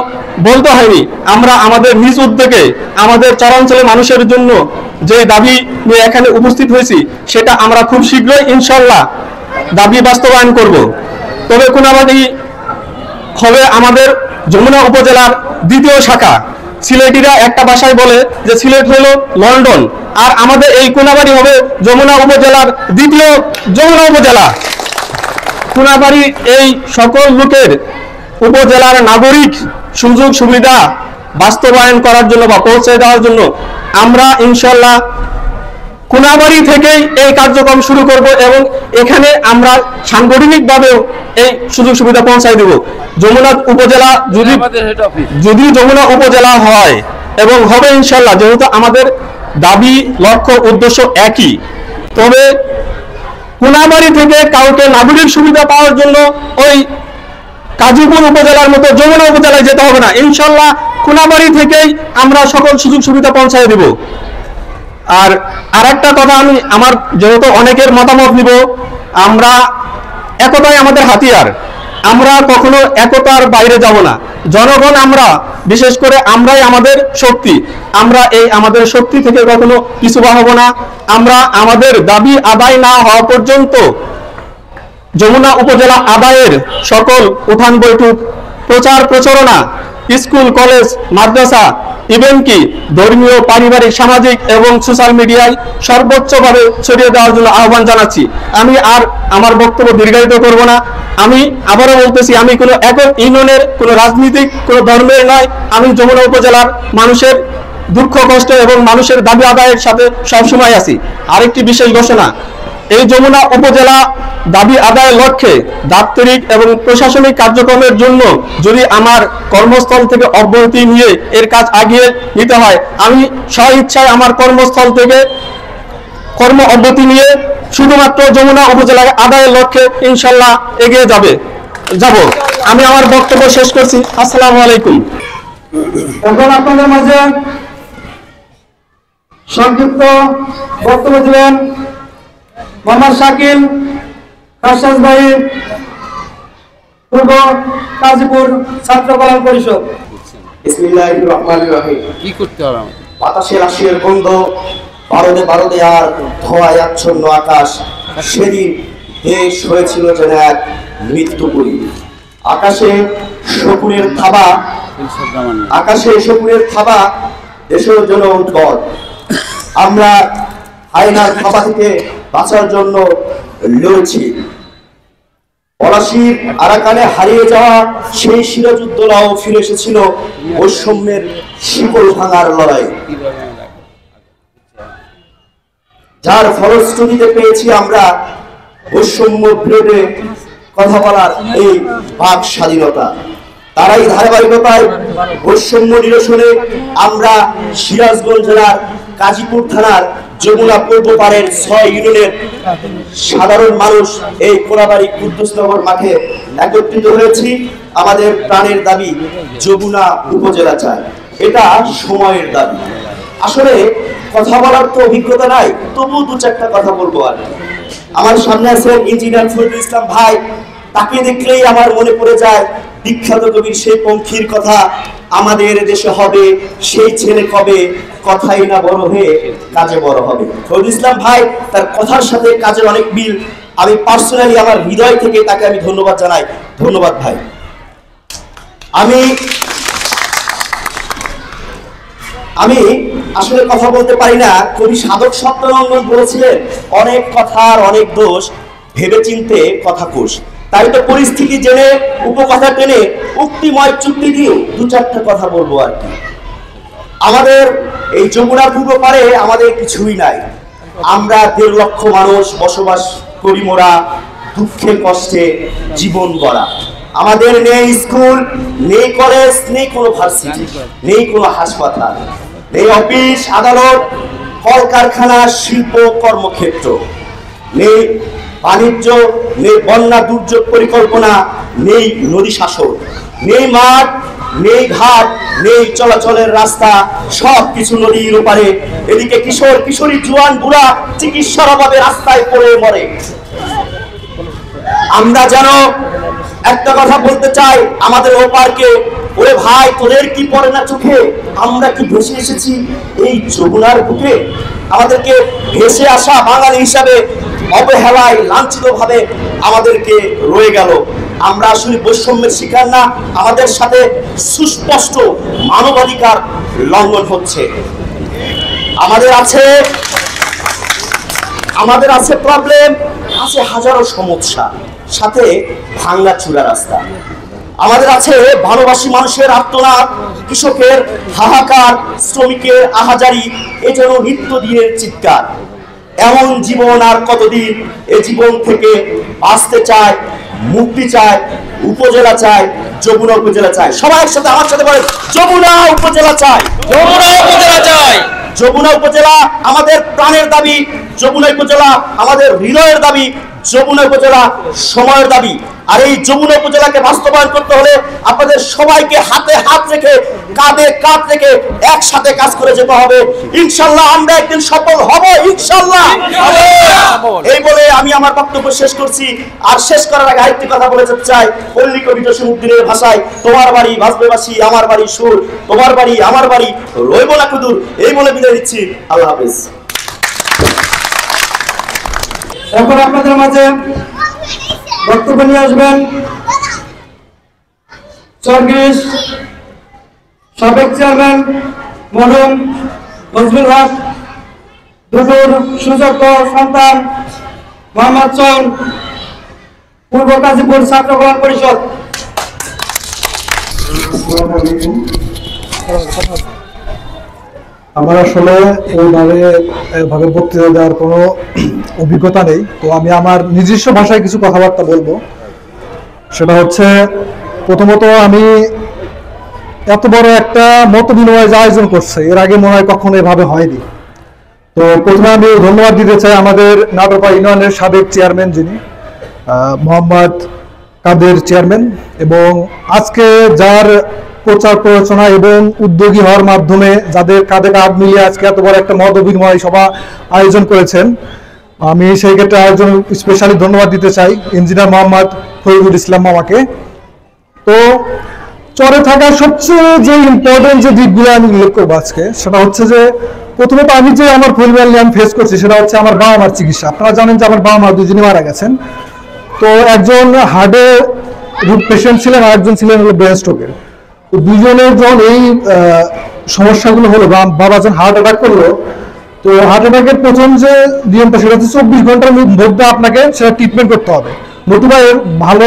বলতে হয়নি। আমরা আমাদের নিজ উদ্যোগে আমাদের চরাঞ্চলের মানুষের জন্য যে দাবি নিয়ে এখানে উপস্থিত হয়েছি সেটা আমরা খুব শীঘ্রই ইনশাল্লাহ দাবি বাস্তবায়ন করব। তবে কোনাবাড়ি হবে আমাদের যমুনা উপজেলার দ্বিতীয় শাখা। সিলেটিরা একটা ভাষায় বলে যে সিলেট হলো লন্ডন, আর আমাদের এই কোনাবাড়ি হবে যমুনা উপজেলার দ্বিতীয় যমুনা উপজেলা। কোনাবাড়ি এই সকল লোকের উপজেলার নাগরিক সুযোগ সুবিধা বাস্তবায়ন করার জন্য বা পৌঁছে দেওয়ার জন্য আমরা ইনশাল্লাহ কোনাবাড়ি থেকেই এই কার্যক্রম শুরু করব এবং এখানে আমরা সাংগঠনিকভাবেও এই সুযোগ সুবিধা পৌঁছায় দেব। যমুনা উপজেলা যদি যমুনা উপজেলা হয় এবং হবে ইনশাল্লাহ, যেহেতু আমাদের দাবি, লক্ষ্য, উদ্দেশ্য একই, তবে কোনাবাড়ি থেকে কাউকে নাগরিক সুবিধা পাওয়ার জন্য ওই কাজীপুর উপজেলার মতো যমুনা উপজেলায় যেতে হবে না। ইনশাল্লাহ কোনাবাড়ি থেকেই আমরা সকল সুযোগ সুবিধা পৌঁছায় দেব। আর আরেকটা কথা, আমি আমার যেহেতু অনেকের মতামত নিব, আমরা একতাই আমাদের হাতিয়ার, আমরা কখনো একতার বাইরে যাব না। জনগণ আমরা, বিশেষ করে আমরাই আমাদের শক্তি, আমরা এই আমাদের শক্তি থেকে কখনো পিছু হব না। আমরা আমাদের দাবি আদায় না হওয়া পর্যন্ত যমুনা উপজেলা আদায়ের সকল উঠান বৈঠক, প্রচার প্রচারণা, স্কুল, কলেজ, মাদ্রাসা, ইভেনকি ধর্মীয়, পারিবারিক, সামাজিক এবং সোশ্যাল মিডিয়ায় সর্বোচ্চভাবে ছড়িয়ে দেওয়ার জন্য আহ্বান জানাচ্ছি। আমি আর আমার বক্তব্য দীর্ঘায়িত করব না। আমি আবারও বলতেছি, আমি কোনো একক ইউনিয়নের, কোনো রাজনীতিক, কোনো ধর্মের নয়, আমি যমুনা উপজেলার মানুষের দুঃখ কষ্ট এবং মানুষের দাবি আদায়ের সাথে সবসময় আছি। আরেকটি বিশেষ ঘোষণা, এই যমুনা উপজেলা দাবি আদায়ের লক্ষ্যে দাপ্তরিক এবং প্রশাসনিক কার্যক্রমের জন্য যদি আমার কর্মস্থল থেকে অব্যাহতি নিয়ে এর কাজ আগিয়ে নিতে হয়, আমি স্বইচ্ছায় আমার কর্মস্থল থেকে কর্ম অব্যাহতি নিয়ে শুধুমাত্র যমুনা উপজেলা আদায়ের লক্ষ্যে ইনশাল্লাহ এগিয়ে যাব। আমি আমার বক্তব্য শেষ করছি। আসসালামু আলাইকুম। এখন আপনাদের মাঝে সংক্ষিপ্ত বক্তব্য দিলেন মোহাম্মদ শাকিল কাশাস ভাই, পূর্ব কাজীপুর ছাত্র কল্যাণ পরিষদ। বিসমিল্লাহির রহমানির রহিম। কি করতে হবে? বাতাসে রাশিয়ার গন্ধ, বারদে বারদে আর ধোঁয়ায় আচ্ছন্ন আকাশ। সেদিন দেশ হয়েছিল যেন এক মৃত্যুপুরী। আকাশে শকুনের থাবা দেশের জন্য উদ্ভট। আমরা হায়নার থাবা থেকে বাঁচার জন্য লড়েছি। পলাশির আরাকানে হারিয়ে যাওয়া সেই সিরাজউদ্দৌলাও ফিরে এসেছিল বৈষম্যের শিকল ভাঙার লড়াই। যার ফলশ্রুতিতে পেয়েছি আমরা বৈষম্য বিরোধে কথা বলার এই বাক স্বাধীনতা। তারাই ধারাবাহিকতায় বৈষম্য নিরসনে আমরা সিরাজগঞ্জ জেলার কাজীপুর থানার যমুনা পূর্ব পাড়ের ৬ ইউনিয়নের সাধারণ মানুষ এই কোনাবাড়ি কুদ্দুসনগর মাঠে একত্রিত হয়েছি। আমাদের প্রাণের দাবি যমুনা উপজেলা চাই, এটা সময়ের দাবি। আসলে কথা বলার তো অভিজ্ঞতা নাই, তবু দু চারটা কথা বলবো। আর আমার সামনে আছেন ইঞ্জিনিয়ার ফজলুল ইসলাম ভাই, তাকে দেখলেই আমার মনে পড়ে যায় বিখ্যাত কবির সেই পঙ্খির কথা, আমাদের দেশে হবে সেই ছেলে কবে, কথাই না বড় হয়ে কাজে বড় হবে। ফজলুল ইসলাম ভাই, তার কথার সাথে কাজের অনেক মিল। আমি পার্সোনালি আমার হৃদয় থেকে তাকে আমি ধন্যবাদ জানাই। ধন্যবাদ ভাই। আমি আসলে কথা বলতে পারি না। কবি সাধক সত্যরঞ্জন বলেছিলেন, অনেক কথার অনেক দোষ, ভেবে চিনতে কথা কোষ। তাই তো পরিস্থিতি জেনে উপকথা টেনে উক্তিময় চুক্তি দিয়ে দু চারটা কথা বলবো আর কি। আমাদের এই যমুনা পূর্ব পারে আমাদের কিছুই নাই। আমরা ১.৫ লক্ষ মানুষ বসবাস করি মোরা দুঃখে কষ্টে জীবন গড়া। আমাদের নেই স্কুল, নেই কলেজ, নেই কোনো ভার্সিটি, নেই কোনো হাসপাতাল, নেই অফিস আদালত, কলকারখানা, শিল্প কর্মক্ষেত্র, নেই বাণিজ্য, নেই বন্যা দুর্যোগ পরিকল্পনা, নেই নদী শাসন, নেই মাঠ, নেই ঘাট, নেই চলাচলের রাস্তা, সব কিছু নদীর ওপারে। এদিকে কিশোর কিশোরী জোয়ান বুড়া চিকিৎসার অভাবে রাস্তায় পড়ে মরে। আমরা যেন একটা কথা বলতে চাই আমাদের ওপারকে, ওরে ভাই তোদের কি পড়ে না চোখে, আমরা কি ভেসে এসেছি এই যমুনার বুকে। আমাদেরকে ভেসে আসা বাঙালি হিসাবে অবহেলায় লাঞ্ছিত ভাবে আমাদেরকে রয়ে গেল। আমরা আসলে বৈষম্যের শিকার না, আমাদের সাথে সুস্পষ্ট মানবাধিকার লঙ্ঘন হচ্ছে। আমাদের আছে প্রবলেম, আছে হাজারো সমস্যা, সাথে ভাঙা চূড়া রাস্তা। আমাদের আছে ভালোবাসী মানুষের আর্তনাদ, কৃষকের হাহাকার, শ্রমিকের আহাজারি, এজন্য নিত্য দিনের চিৎকার। এমন জীবন আর কতদিন, এই জীবন থেকে বাঁচতে চায়, মুক্তি চায়, উপজেলা চাই, যমুনা উপজেলা চাই। সবাই একসাথে আমার সাথে বলেন, যমুনা উপজেলা চাই, যমুনা উপজেলা চাই। যমুনা উপজেলা আমাদের প্রাণের দাবি, যমুনা উপজেলা আমাদের হৃদয়ের দাবি, যমুনা উপজেলা সময়ের দাবি। আর এই যমুনা উপজেলাকে বাস্তবায়ন করতে হলে আপনাদের সবাইকে হাতে হাত রেখে, কাঁধে কাঁধ রেখে একসাথে কাজ করে যেতে হবে। ইনশাআল্লাহ আমরা একদিন সফল হব, ইনশাআল্লাহ। এই বলে আমি আমার বক্তব্য শেষ করছি। আর শেষ করার আগে আরেকটি কথা বলে যেতে চাই পল্লী কবি জসীমউদ্দীনের ভাষায়, তোমার বাড়ি বাজবে বাঁশি, আমার বাড়ি সুর, তোমার বাড়ি আমার বাড়ি রইব না কুদূর। এই বলে বিদায় দিচ্ছি, আল্লাহ হাফেজ। এখন আপনাদের মাঝে বক্তব্য নিয়ে আসবেন চরগিস সাবেক চেয়ারম্যান মরহুম ফজলুল হক, দুটোর সুযোগ্য সন্তান মোহাম্মদ চন, পূর্ব কাজীপুর ছাত্র কল্যাণ পরিষদ। আমার আসলে ওইভাবে ভাবে বক্তৃতা দেওয়ার কোনো অভিজ্ঞতা নেই, তো আমি আমার নিজস্ব ভাষায় কিছু কথাবার্তা বলবো। সেটা হচ্ছে, প্রথমত আমি এত বড় একটা মত বিনিময় আয়োজন করছে, এর আগে মনে হয় কখনো এভাবে হয়নি। তো প্রথমে আমি ধন্যবাদ দিতে চাই আমাদের নাটোরপাড়া ইউনিয়নের সাবেক চেয়ারম্যান, যিনি মোহাম্মদ কাদের চেয়ারম্যান, এবং আজকে যার প্রচার প্ররোচনা এবং উদ্যোগী হওয়ার মাধ্যমে যাদের কাঁধে কাঁধ মিলিয়ে আজকে এত বড় একটা মত বিনিময় সভা আয়োজন করেছেন, আমি সেই ক্ষেত্রে আয়োজন স্পেশালি ধন্যবাদ দিতে চাই ইঞ্জিনিয়ার মোহাম্মদ ফরিদুল ইসলাম মামাকে। তো চরে থাকার সবচেয়ে যে ইম্পর্টেন্ট যে দিকগুলো আমি উল্লেখ করবো আজকে, সেটা হচ্ছে যে প্রথমত আমি যে আমার পরিবার নিয়ে আমি ফেস করছি সেটা হচ্ছে আমার বাবা মার চিকিৎসা। আপনারা জানেন যে আমার বাবা মা দুজনই মারা গেছেন। তো একজন হার্টের পেশেন্ট ছিলেন আর একজন ছিলেন হলো ব্রেন স্ট্রোকের। তো দুজনের যখন এই সমস্যাগুলো হলো, বাবা যখন হার্ট অ্যাটাক করলো, তো হার্ট অ্যাটাকের প্রথম যে নিয়মটা সেটা হচ্ছে 24 ঘন্টার মধ্যে আপনাকে সেটা ট্রিটমেন্ট করতে হবে, নতুবা এর ভালো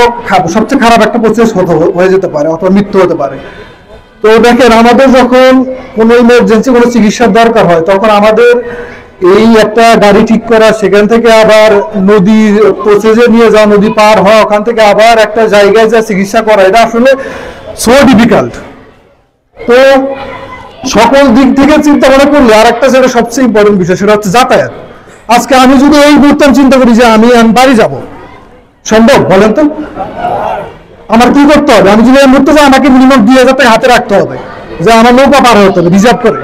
সবচেয়ে খারাপ একটা প্রসেস হয়ে যেতে পারে অথবা মৃত্যু হতে পারে। তো দেখেন, আমাদের যখন কোনো ইমার্জেন্সি কোনো চিকিৎসার দরকার হয়, তখন আমাদের এই একটা গাড়ি ঠিক করা, সেখান থেকে আবার নদীর প্রসেসে নিয়ে যাওয়া, নদী পার হওয়া, ওখান থেকে আবার একটা জায়গায় যা চিকিৎসা করা, এটা আসলে সো ডিফিকাল্ট। তো সকল দিক থেকে চিন্তা ভাবনা করলে আর একটা যেটা সবচেয়ে ইম্পর্টেন্ট বিষয়, সেটা হচ্ছে যাতায়াত। আজকে আমি যদি এই মুহূর্তে চিন্তা করি যে আমি বাড়ি যাব, সম্ভব বলেন তো? আমার কি করতে হবে? আমি যদি এই মুহূর্তে যাই, আমাকে মিনিমাম 2000 টাকা হাতে রাখতে হবে, যে আমার নৌকা পার হতে হবে রিজার্ভ করে।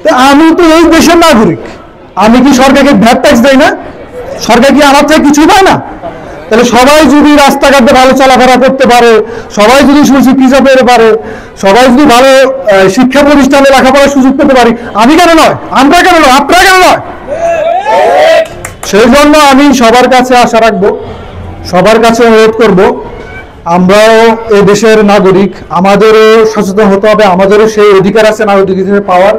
তো আমি তো এই দেশের নাগরিক, আমি কি সরকারকে ভ্যাট ট্যাক্স দেই না? সরকার কি আমার থেকে কিছু পায় না? তাহলে সবাই যদি রাস্তাঘাটে ভালো চলাফেরা করতে পারে, সবাই যদি সুশিক্ষিত পেতে পারে, সবাই যদি ভালো শিক্ষা প্রতিষ্ঠানে লেখাপড়ার সুযোগ পেতে পারি, আমি কেন নয়? আমরা কেন নয়? আপনারা কেন নয়? সেই জন্য আমি সবার কাছে আশা রাখবো, সবার কাছে অনুরোধ করব, আমরাও এ দেশের নাগরিক, আমাদেরও সচেতন হতে হবে, আমাদেরও সেই অধিকার আছে নাগরিক হিসেবে পাওয়ার।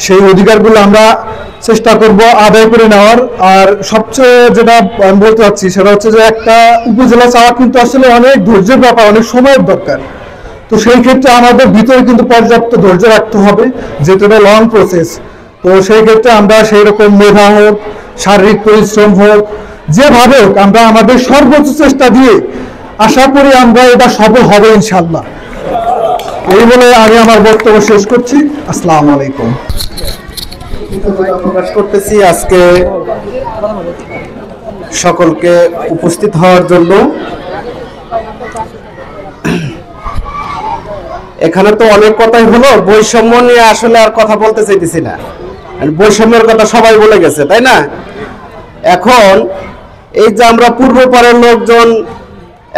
সেই অধিকারগুলো আমরা চেষ্টা করব আদায় করে নেওয়ার। আর সবচেয়ে যেটা আমি বলতে চাচ্ছি সেটা হচ্ছে যে একটা উপজেলা চাওয়া কিন্তু আসলে অনেক ধৈর্যের ব্যাপার, অনেক সময়ের দরকার। তো সেই ক্ষেত্রে আমাদের ভিতরে কিন্তু পর্যাপ্ত ধৈর্য রাখতে হবে, যেটা একটা লং প্রসেস। তো সেই ক্ষেত্রে আমরা সেই রকম মেধা হোক, শারীরিক পরিশ্রম হোক, যেভাবে হোক আমরা আমাদের সর্বোচ্চ চেষ্টা দিয়ে আশা করি আমরা এটা সফল হবে ইনশাল্লাহ। এই বলে আমি আমার বক্তব্য শেষ করছি। আসসালামু আলাইকুম। প্রকাশ করতেছি আজকে সকলকে উপস্থিত হওয়ার জন্য। এখানে তো অনেক কথাই হলো, বৈষম্য নিয়ে আসলে আর কথা বলতে চাইতেছি না, বৈষম্যের কথা সবাই বলে গেছে, তাই না? এখন এই যে আমরা পূর্বপাড়ের লোকজন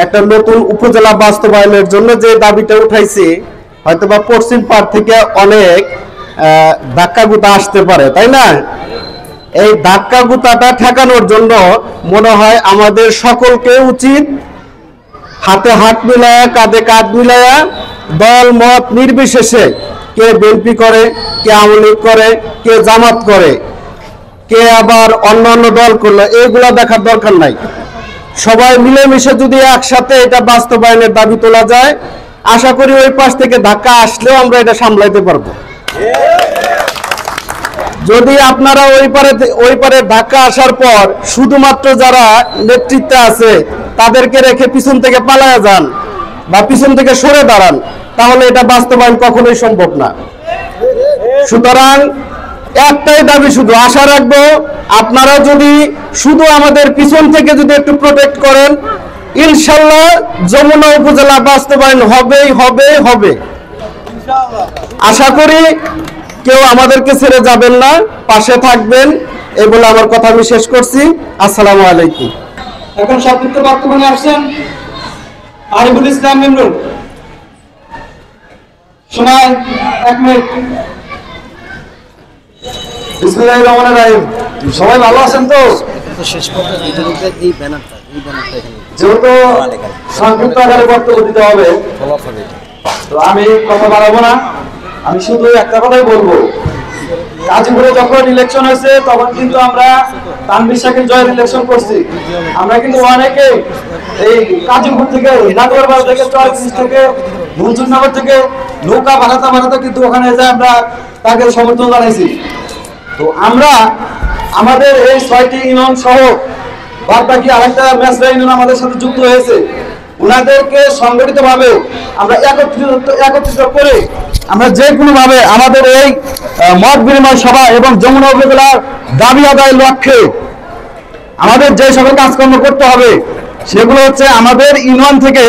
একটা নতুন উপজেলা বাস্তবায়নের জন্য যে দাবিটা উঠাইছি, হয়তোবা পশ্চিম পাড় থেকে অনেক ধাক্কা গুতা আসতে পারে, তাই না? এই ধাক্কা গুতাটা ঠেকানোর জন্য মনে হয় আমাদের সকলকে উচিত হাতে হাত মিলায়া, কাঁধে কাঁধ মিলায়া, দল মত নির্বিশেষে, কে বিএনপি করে, কে আওয়ামী লীগ করে, কে জামাত করে, কে আবার অন্যান্য দল করলো, এইগুলা দেখার দরকার নাই। সবাই মিলেমিশে যদি একসাথে এটা বাস্তবায়নের দাবি তোলা যায়, আশা করি ওই পাশ থেকে ধাক্কা আসলেও আমরা এটা সামলাইতে পারবো। যদি আপনারা ওই পারে ধাক্কা আসার পর শুধুমাত্র যারা নেতৃত্বে আছে তাদেরকে রেখে পিছন থেকে পালায়া যান বা পিছন থেকে সরে দাঁড়ান, তাহলে এটা বাস্তবায়ন কখনোই সম্ভব না। সুতরাং একটাই দাবি, শুধু আশা রাখবো আপনারা যদি শুধু আমাদের পিছন থেকে যদি একটু প্রোটেক্ট করেন, ইনশাল্লাহ যমুনা উপজেলা বাস্তবায়ন হবেই হবে হবে। আশা করি কেউ আমাদেরকে ছেড়ে যাবেন না, পাশে থাকবেন, এই বলে আমার কথা আমি শেষ করছি। আসসালামু আলাইকুম। এখন সংক্ষিপ্ত বক্তব্য নিয়ে আসছেন আরিফুল ইসলাম মেমনুন। সময় 1 মিনিট। বিসমিল্লাহির রহমানির রহিম। সবাই ভালো আছেন তো? যেহেতু সংক্ষিপ্ত আকারে বক্তব্য দিতে হবে, তো আমি কথা বাড়াবো না, আমি শুধু একটা কথাই বলবো। গাজীপুরে যখন ইলেকশন হয়েছে তখন কিন্তু আমরা তানভীর শাকিল জয়ের ইলেকশন করছি। আমরা কিন্তু অনেকে এই গাজীপুর থেকে, নাটোরবাড়ি থেকে, চরকিস থেকে, মনসুরনগর থেকে নৌকা বানাতে কিন্তু ওখানে যে আমরা তাকে সমর্থন জানাইছি। তো আমরা আমাদের এই 6টি ইউনিয়ন সহ বাদ বাকি আরেকটা মেসরা ইউনিয়ন আমাদের সাথে যুক্ত হয়েছে, ওনাদেরকে সংগঠিতভাবে আমরা একত্রিত করে আমরা যে কোনোভাবে আমাদের এই মত বিনিময় সভা এবং যমুনা উপজেলার দাবি আদায়ের লক্ষ্যে আমাদের যে সকল কাজকর্ম করতে হবে সেগুলো হচ্ছে আমাদের ইউনিয়ন থেকে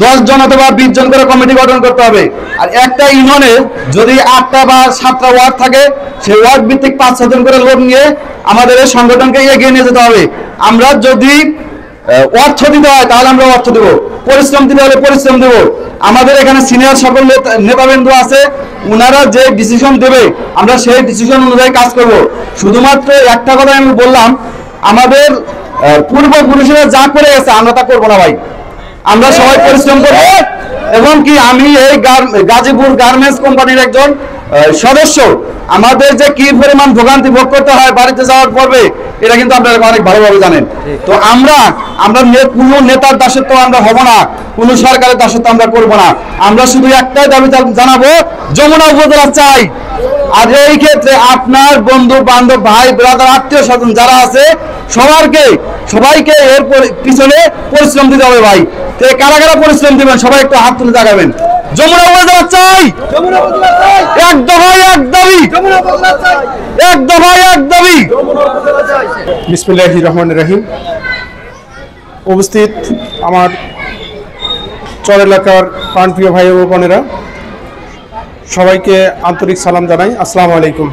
10 জন অথবা 20 জন করে কমিটি গঠন করতে হবে। আর একটা ইউনিয়নে যদি 8টা বা 7টা ওয়ার্ড থাকে সেই ওয়ার্ড ভিত্তিক 5-6 জন করে লোক নিয়ে আমাদের এই সংগঠনকে এগিয়ে নিয়ে যেতে হবে। আমরা যদি অর্থ দিতে হয় তাহলে আমরা অর্থ দেব, পরিশ্রম দিতে হলে পরিশ্রম দেব। আমাদের এখানে সিনিয়র সকল নেতাবৃন্দ আছে, ওনারা যে ডিসিশন দেবে আমরা সেই ডিসিশন অনুযায়ী কাজ করব। শুধুমাত্র একটা কথা আমি বললাম, আমাদের পূর্বপুরুষেরা যা করে গেছে আমরা তা করবো না ভাই, আমরা সবাই পরিশ্রম করব। এবং কি আমি এই গাজীপুর গার্মেন্টস কোম্পানির একজন সদস্য, আমাদের যে কি পরিমাণ ভোগান্তি ভোগ করতে হয় বাড়িতে যাওয়ার পর্বে এটা কিন্তু আপনারা অনেক ভালোভাবে জানেন। তো আমরা কোনো নেতার দাসত্ব আমরা হব না, কোনো সরকারের দাসত্ব আমরা করব না। আমরা শুধু একটাই দাবি জানাবো, যমুনা উপজেলা চাই। আর এই ক্ষেত্রে আপনার বন্ধু বান্ধব ভাই ব্রাদার আত্মীয় স্বজন যারা আছে সবাইকে এর পিছনে পরিশ্রম দিতে হবে ভাই। কারা কারা পরিশ্রম দিবেন সবাই একটু হাত তুলে জাগাবেন। যমুনা উপজেলা চাই, এক দফায় এক দাবি, এক দফায় এক দাবি। বিসমিল্লাহির রহমানির রহিম। উপস্থিত আমার চর এলাকার প্রাণপ্রিয় ভাই ও বোনেরা, সবাইকে আন্তরিক সালাম জানাই, আসসালামু আলাইকুম।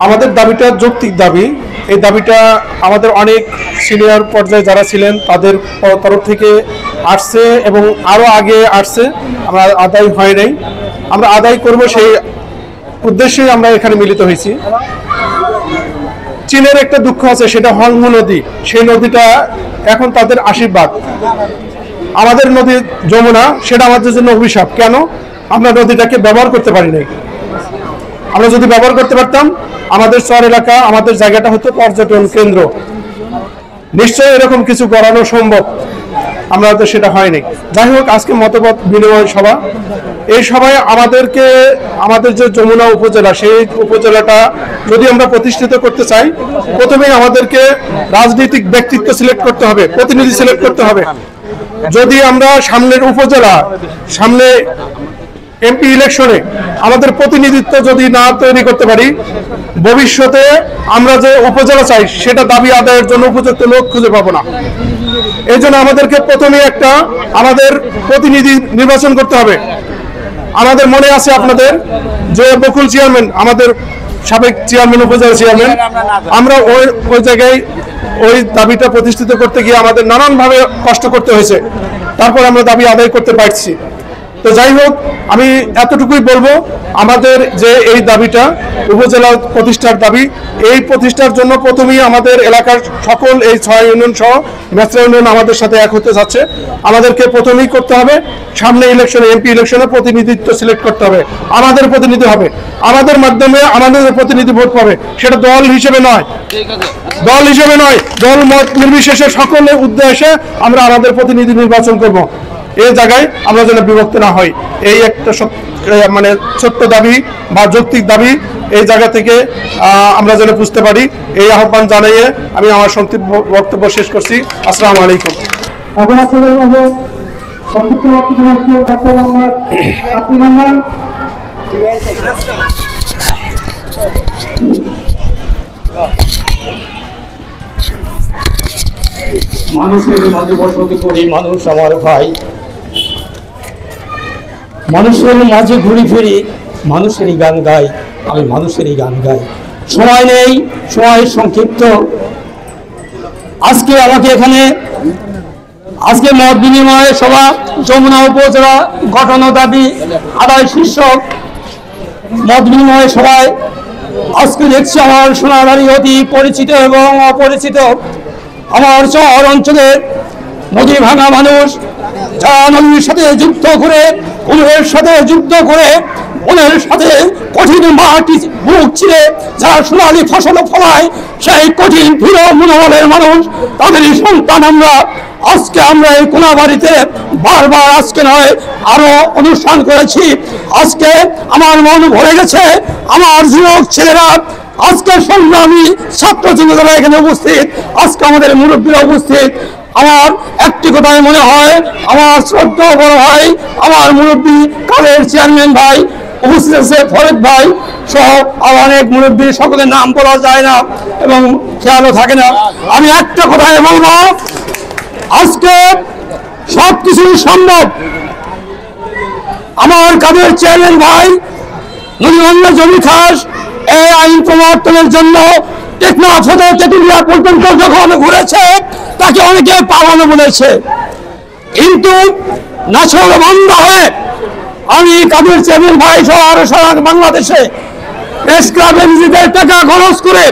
আমাদের দাবিটা যৌক্তিক দাবি। এই দাবিটা আমাদের অনেক সিনিয়র পর্যায়ে যারা ছিলেন তাদের তরফ থেকে আসছে এবং আরও আগে আসছে, আমরা আদায় হয় নাই, আমরা আদায় করব সেই উদ্দেশ্যেই আমরা এখানে মিলিত হয়েছি। চীনের একটা দুঃখ আছে, সেটা হংহো নদী। সেই নদীটা এখন তাদের আশীর্বাদ। আমাদের নদী যমুনা, সেটা আমাদের জন্য অভিশাপ। কেন? আমরা নদীটাকে ব্যবহার করতে পারি নাই। আমরা যদি ব্যবহার করতে পারতাম, আমাদের শহর এলাকা, আমাদের জায়গাটা হতো পর্যটন কেন্দ্র, নিশ্চয়ই এরকম কিছু করানো সম্ভব। আমরা তো সেটা হয়নি। যাই হোক, আজকে মতবাদ বিনিময় সভা, এই সভায় আমাদেরকে আমাদের যে যমুনা উপজেলা, সেই উপজেলাটা যদি আমরা প্রতিষ্ঠিত করতে চাই, প্রথমেই আমাদেরকে রাজনৈতিক ব্যক্তিত্ব সিলেক্ট করতে হবে, প্রতিনিধি সিলেক্ট করতে হবে। যদি আমরা সামনের উপজেলা, সামনে এমপি ইলেকশনে আমাদের প্রতিনিধিত্ব যদি না তৈরি করতে পারি, ভবিষ্যতে আমরা যে উপজেলা চাই সেটা দাবি আদায়ের জন্য উপযুক্ত লোক খুঁজে পাবো না। এই জন্য আমাদেরকে প্রথমে আমাদের প্রতিনিধি নির্বাচন করতে হবে। আমাদের মনে আছে আপনাদের যে বকুল চেয়ারম্যান, আমাদের সাবেক চেয়ারম্যান, উপজেলা চেয়ারম্যান, আমরা ওই জায়গায় ওই দাবিটা প্রতিষ্ঠিত করতে গিয়ে আমাদের নানানভাবে কষ্ট করতে হয়েছে, তারপর আমরা দাবি আদায় করতে পারছি। তো যাই হোক, আমি এতটুকুই বলবো, আমাদের যে এই দাবিটা উপজেলা প্রতিষ্ঠার দাবি, এই প্রতিষ্ঠার জন্য প্রথমেই আমাদের এলাকার সকল এই 6 ইউনিয়ন সহ মেসরা ইউনিয়ন আমাদের সাথে এক হতে যাচ্ছে। আমাদেরকে প্রথমেই করতে হবে, সামনে ইলেকশনে, এমপি ইলেকশনে প্রতিনিধিত্ব সিলেক্ট করতে হবে। আমাদের প্রতিনিধি হবে, আমাদের মাধ্যমে আমাদের প্রতিনিধি ভোট পাবে। সেটা দল হিসেবে নয়, দল মত নির্বিশেষে সকলের উদ্দেশ্যে আমরা আমাদের প্রতিনিধি নির্বাচন করব। এই জায়গায় আমরা যেন বিভক্ত না হই, এই একটা মানে ছোট্ট দাবি বা যৌক্তিক দাবি এই জায়গা থেকে আমরা যেন বুঝতে পারি, এই আহ্বান জানিয়ে আমি আমার সংক্ষিপ্ত বক্তব্য শেষ করছি। আসসালামু আলাইকুম। মানুষের মাঝে বসবাস করি, মানুষ আমার ভাই, মানুষের মাঝে ঘুরি ফিরি, মানুষেরই গান গাই, আমি মানুষেরই গান গাই। সময় নেই, সময় সংক্ষিপ্ত। আজকে আমাকে এখানে মত বিনিময় সভা, যমুনা উপজেলা গঠন ও দাবি আদায় শীর্ষক মত বিনিময় সভায় আজকে দেখছি আমার সোনাবাড়ি অতি পরিচিত এবং অপরিচিত আমার শহর অঞ্চলের নদী ভাঙা মানুষ, যারা নদীর সাথে যুদ্ধ করে, কুমিরের সাথে যুদ্ধ করে, বনের সাথে কঠিন মাটি বুক ছিঁড়ে যারা সোনালী ফসল ফলায়, সেই কঠিন ভীর মনোবলের মানুষ, তাদেরই সন্তান আমরা। আজকে আমরা এই কোনাবাড়িতে বারবার আজকে নয় আরো অনুষ্ঠান করেছি। আজকে আমার মন ভরে গেছে, আমার যুবক ছেলেরা আজকে সংগ্রামী ছাত্র জনতারা এখানে উপস্থিত, আজকে আমাদের মুরব্বীরা উপস্থিত। আমার একটি কথাই মনে হয়, আমার শ্রদ্ধা বড় ভাই, আমার মুরব্বী কালের চেয়ারম্যান ভাই উপস্থিত আছে, ফরিদ ভাই সহ আরো অনেক মুরব্বী, সকলের নাম বলা যায় না এবং খেয়ালও থাকে না। আমি একটা কথাই বলবো, আজকে সবকিছু সম্ভব। আমার কাদের চেয়ারম্যান ভাই নদীগঙ্গা জমি খাস এই আইন প্রবর্তনের জন্য টেকনাফ হতে তেঁতুলিয়া পর্যন্ত যখন ঘুরেছে তাকে অনেকে পালানো বলেছে, কিন্তু নাছর বন্ধ হয়ে আমি কাদের চেয়ারম্যান ভাই সহ আরো সারা বাংলাদেশে প্রেস ক্লাবে নিজেদের টাকা খরচ করে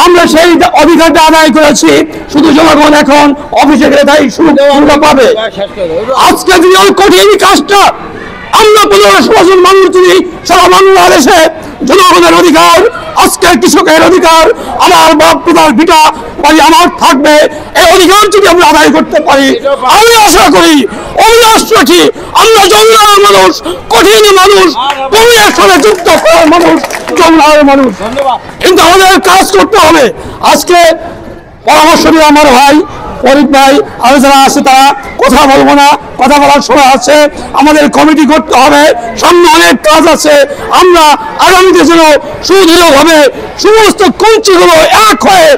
আমরা সেই অধিকারটা আদায় করেছি। শুধু জনগণ এখন অফিসে গেলে তাই সুবিধা পাবে। আজকে যদি ওই কঠিন কাজটা আমরা 15-16 জন মানুষ যদি সারা বাংলাদেশে জনগণের অধিকার, আজকের কৃষকের অধিকার, আমার বাপ পিতার ভিটা বাড়ি আমার থাকবে, এই অধিকার যদি আমরা আদায় করতে পারি, আমি আশা করি অভিলাষ রাখি আমরা যমুনার মানুষ, কঠিন মানুষ, পরিবেশ সাথে যুক্ত করার মানুষ, যমুনার মানুষ। কিন্তু আমাদের কাজ করতে হবে। আজকে পরামর্শ দিয়ে আমার ভাই ফরিদ ভাই আরো যারা আছে তারা কথা বলবো না, কথা বলার সময় আছে, আমাদের কমিটি করতে হবে, সামনে অনেক কাজ আছে। আমরা আগামীতে যেন সুদৃঢ়ভাবে সমস্ত কঞ্চিগুলো এক হয়ে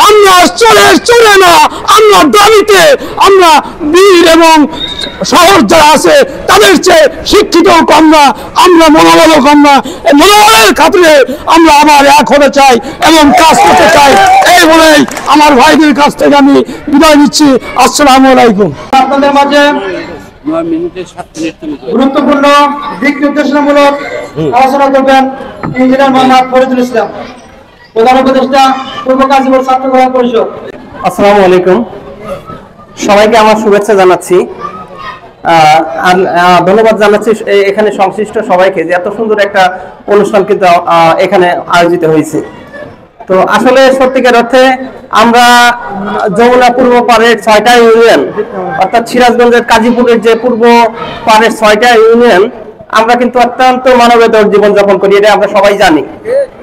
আমরা চলে না, আমরা দাবিতে আমরা বীর এবং শহর যারা আছে তাদের চেয়ে শিক্ষিত কম না, আমরা মনোবলও কম না। এই মনোবলের খাতিরে আমরা আবার এক হতে চাই এবং কাজ করতে চাই। এই বলেই আমার ভাইদের কাছ থেকে আমি বিদায় নিচ্ছি। আসসালামু আলাইকুম। আপনাদের মাঝে গুরুত্বপূর্ণ দিক নির্দেশনামূলক আলোচনা করবেন ইঞ্জিনিয়ার মোহাম্মদ ফরিদুল ইসলাম, প্রধান উপদেষ্টা পূর্ব গাজীপুর ছাত্র কল্যাণ পরিষদ। আসসালামু আলাইকুম, সবাইকে আমার শুভেচ্ছা জানাচ্ছি। ধন্যবাদ জানাচ্ছি এখানে সংশ্লিষ্ট সবাইকে যে এত সুন্দর একটা অনুষ্ঠান কিন্তু এখানে আয়োজিত হয়েছে। তো আসলে সত্যিকার অর্থে আমরা যমুনা পূর্ব পাড়ের 6টা ইউনিয়ন, অর্থাৎ সিরাজগঞ্জের কাজীপুরের যে পূর্ব পাড়ের 6টা ইউনিয়ন, আমরা কিন্তু অত্যন্ত মানবেতর জীবনযাপন করি, এটা আমরা সবাই জানি।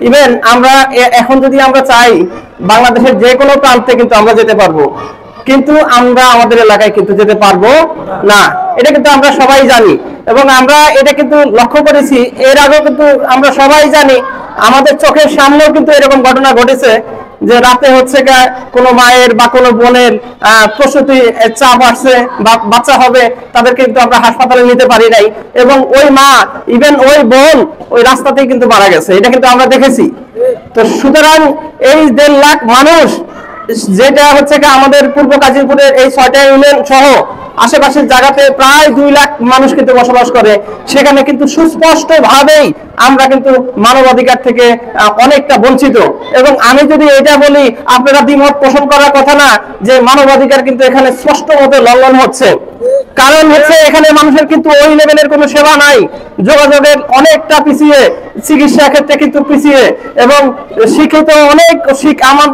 ইভেন আমরা এখন যদি আমরা চাই বাংলাদেশের যে কোনো প্রান্তে কিন্তু আমরা যেতে পারবো, কিন্তু আমরা আমাদের এলাকায় কিন্তু যেতে পারবো না, এটা কিন্তু আমরা সবাই জানি। এবং আমরা এটা কিন্তু লক্ষ্য করেছি, এর আগেও কিন্তু আমরা সবাই জানি, আমাদের চোখের সামনেও কিন্তু এরকম ঘটনা ঘটেছে যে রাতে হচ্ছে কোনো মায়ের বা কোনো বোনের প্রসূতি চাপ আসছে বা বাচ্চা হবে, তাদেরকে কিন্তু আমরা হাসপাতালে নিতে পারি নাই, এবং ওই মা ইভেন ওই বোন ওই রাস্তাতেই কিন্তু মারা গেছে, এটা কিন্তু আমরা দেখেছি। তো সুতরাং এই 1.5 লাখ মানুষ, যেটা হচ্ছে আমাদের পূর্ব গাজীপুরের এই 6টা ইউনিয়ন সহ আশেপাশের জায়গাতে প্রায় 2 লাখ মানুষ কিন্তু বসবাস করে, সেখানে কিন্তু সুস্পষ্ট ভাবেই আমরা কিন্তু মানবাধিকার থেকে অনেকটা বঞ্চিত। এবং আমি যদি এটা বলি, আপনারা দ্বিমত পোষণ করার কথা না যে মানবাধিকার কিন্তু এখানে স্পষ্ট মতো লঙ্ঘন হচ্ছে। কারণ হচ্ছে এখানে মানুষের কিন্তু ওই লেভেলের কোনো সেবা নাই, যোগাযোগের অনেকটা পিছিয়ে, চিকিৎসা ক্ষেত্রে কিন্তু পিছিয়ে, এবং শিক্ষিত অনেক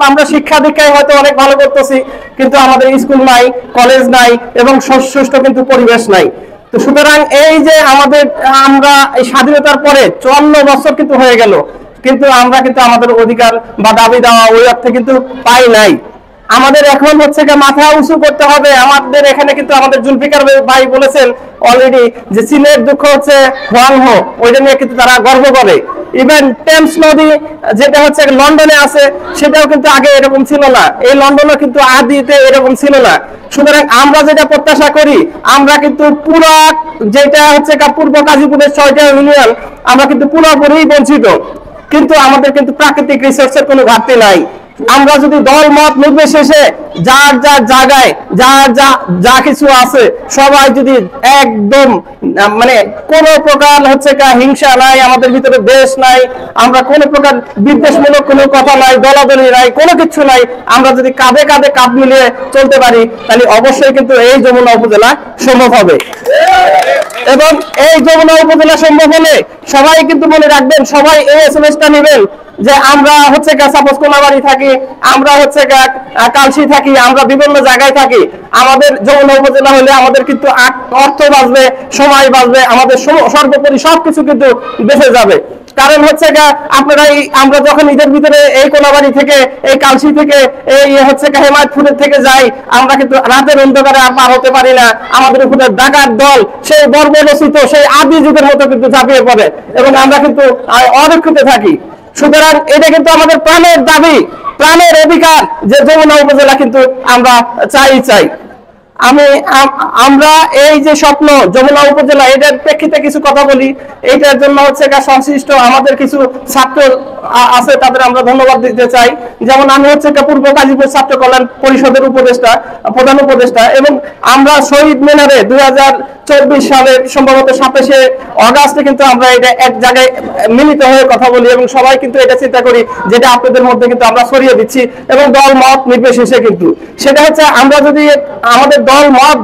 আমরা শিক্ষা দীক্ষায় হয়তো অনেক ভালো করতেছি, কিন্তু আমাদের স্কুল নাই, কলেজ নাই, এবং সুষ্ঠু কিন্তু পরিবেশ নাই। তো সুতরাং এই যে আমরা এই স্বাধীনতার পরে 54 বছর কিন্তু হয়ে গেল, কিন্তু আমরা কিন্তু আমাদের অধিকার বা দাবি দেওয়া ওই অর্থে কিন্তু পাই নাই। আমাদের এখন হচ্ছে মাথা উঁচু করতে হবে। আমাদের এখানে কিন্তু আমাদের জুলফিকার ভাই বলেছেন অলরেডি যে চীনের দুঃখ হচ্ছে হোয়াংহো, ওইটা নিয়ে কিন্তু তারা গর্ব করে। ইভেন টেমস নদী যেটা হচ্ছে লন্ডনে আছে, সেটাও কিন্তু আগে এরকম ছিল না, এই লন্ডনও কিন্তু আদিতে এরকম ছিল না। সুতরাং আমরা যেটা প্রত্যাশা করি, আমরা কিন্তু পুরো যেটা হচ্ছে পূর্ব গাজীপুরের 6টা ইউনিয়ন, আমরা কিন্তু পুরোপুরি বঞ্চিত, কিন্তু আমাদের কিন্তু প্রাকৃতিক রিসোর্সের কোনো ঘাটতি নাই। আমরা যদি দল মত নির্বিশেষে যার যার জায়গায় যা কিছু আছে সবাই যদি একদম মানে কোনো প্রকার হচ্ছে হিংসা নাই, আমাদের ভিতরে দেশ নাই, আমরা কোনো প্রকার বিদ্বেষমূলক কোনো কথা নাই, দলাদলি নাই, কোনো কিছু নাই, আমরা যদি কাঁধে কাঁধে কাঁধ মিলিয়ে চলতে পারি, তাহলে অবশ্যই কিন্তু এই যমুনা উপজেলা সম্ভব হবে। এবং এই যমুনা উপজেলা সম্ভব হলে সবাই কিন্তু মনে রাখবেন, সবাই এই এসএমএসটা নেবেন যে আমরা হচ্ছে সাপোজ কোনাবাড়ি থাকি, আমরা হচ্ছে কালসি থাকি, আমরা বিভিন্ন জায়গায় থাকি, আমাদের যমুনা উপজেলা হলে আমাদের কিন্তু অর্থ বাঁচবে, সময় বাঁচবে, আমাদের সর্বোপরি সবকিছু কিন্তু বেঁচে যাবে। কারণ হচ্ছে আপনারা আমরা যখন ঈদের ভিতরে এই কোলাবাড়ি থেকে, এই কালসি থেকে, এই হচ্ছে হেমায়তপুরের থেকে যাই, আমরা কিন্তু রাতের অন্ধকারে আর পার হতে পারি না। আমাদের উপরে ডাকাত দল সেই বর্বরচিত সেই আদি যুগের মতো কিন্তু ঝাঁপিয়ে পড়ে এবং আমরা কিন্তু অরক্ষিত থাকি। সুতরাং এটা কিন্তু আমাদের প্রাণের দাবি, প্রাণের অধিকার যে যমুনা উপজেলা কিন্তু আমরা চাই। আমরা এই যে স্বপ্ন যমুনা উপজেলা, এটার প্রেক্ষিতে কিছু কথা বলি। এইটার জন্য হচ্ছে সংশ্লিষ্ট আমাদের কিছু ছাত্র আছে, তাদের আমরা ধন্যবাদ দিতে চাই। যেমন আমি হচ্ছে পূর্ব গাজীপুর ছাত্র কল্যাণ পরিষদের প্রধান উপদেষ্টা, এবং আমরা শহীদ মিনারে 2024 সালের সম্ভবত 27শে অগাস্টে কিন্তু আমরা এটা এক জায়গায় মিলিত হয়ে কথা বলি এবং সবাই কিন্তু এটা চিন্তা করি, যেটা আপনাদের মধ্যে কিন্তু আমরা ছড়িয়ে দিচ্ছি এবং দল মত নির্বিশেষে কিন্তু সেটা হচ্ছে আমরা যদি আমাদের দল মত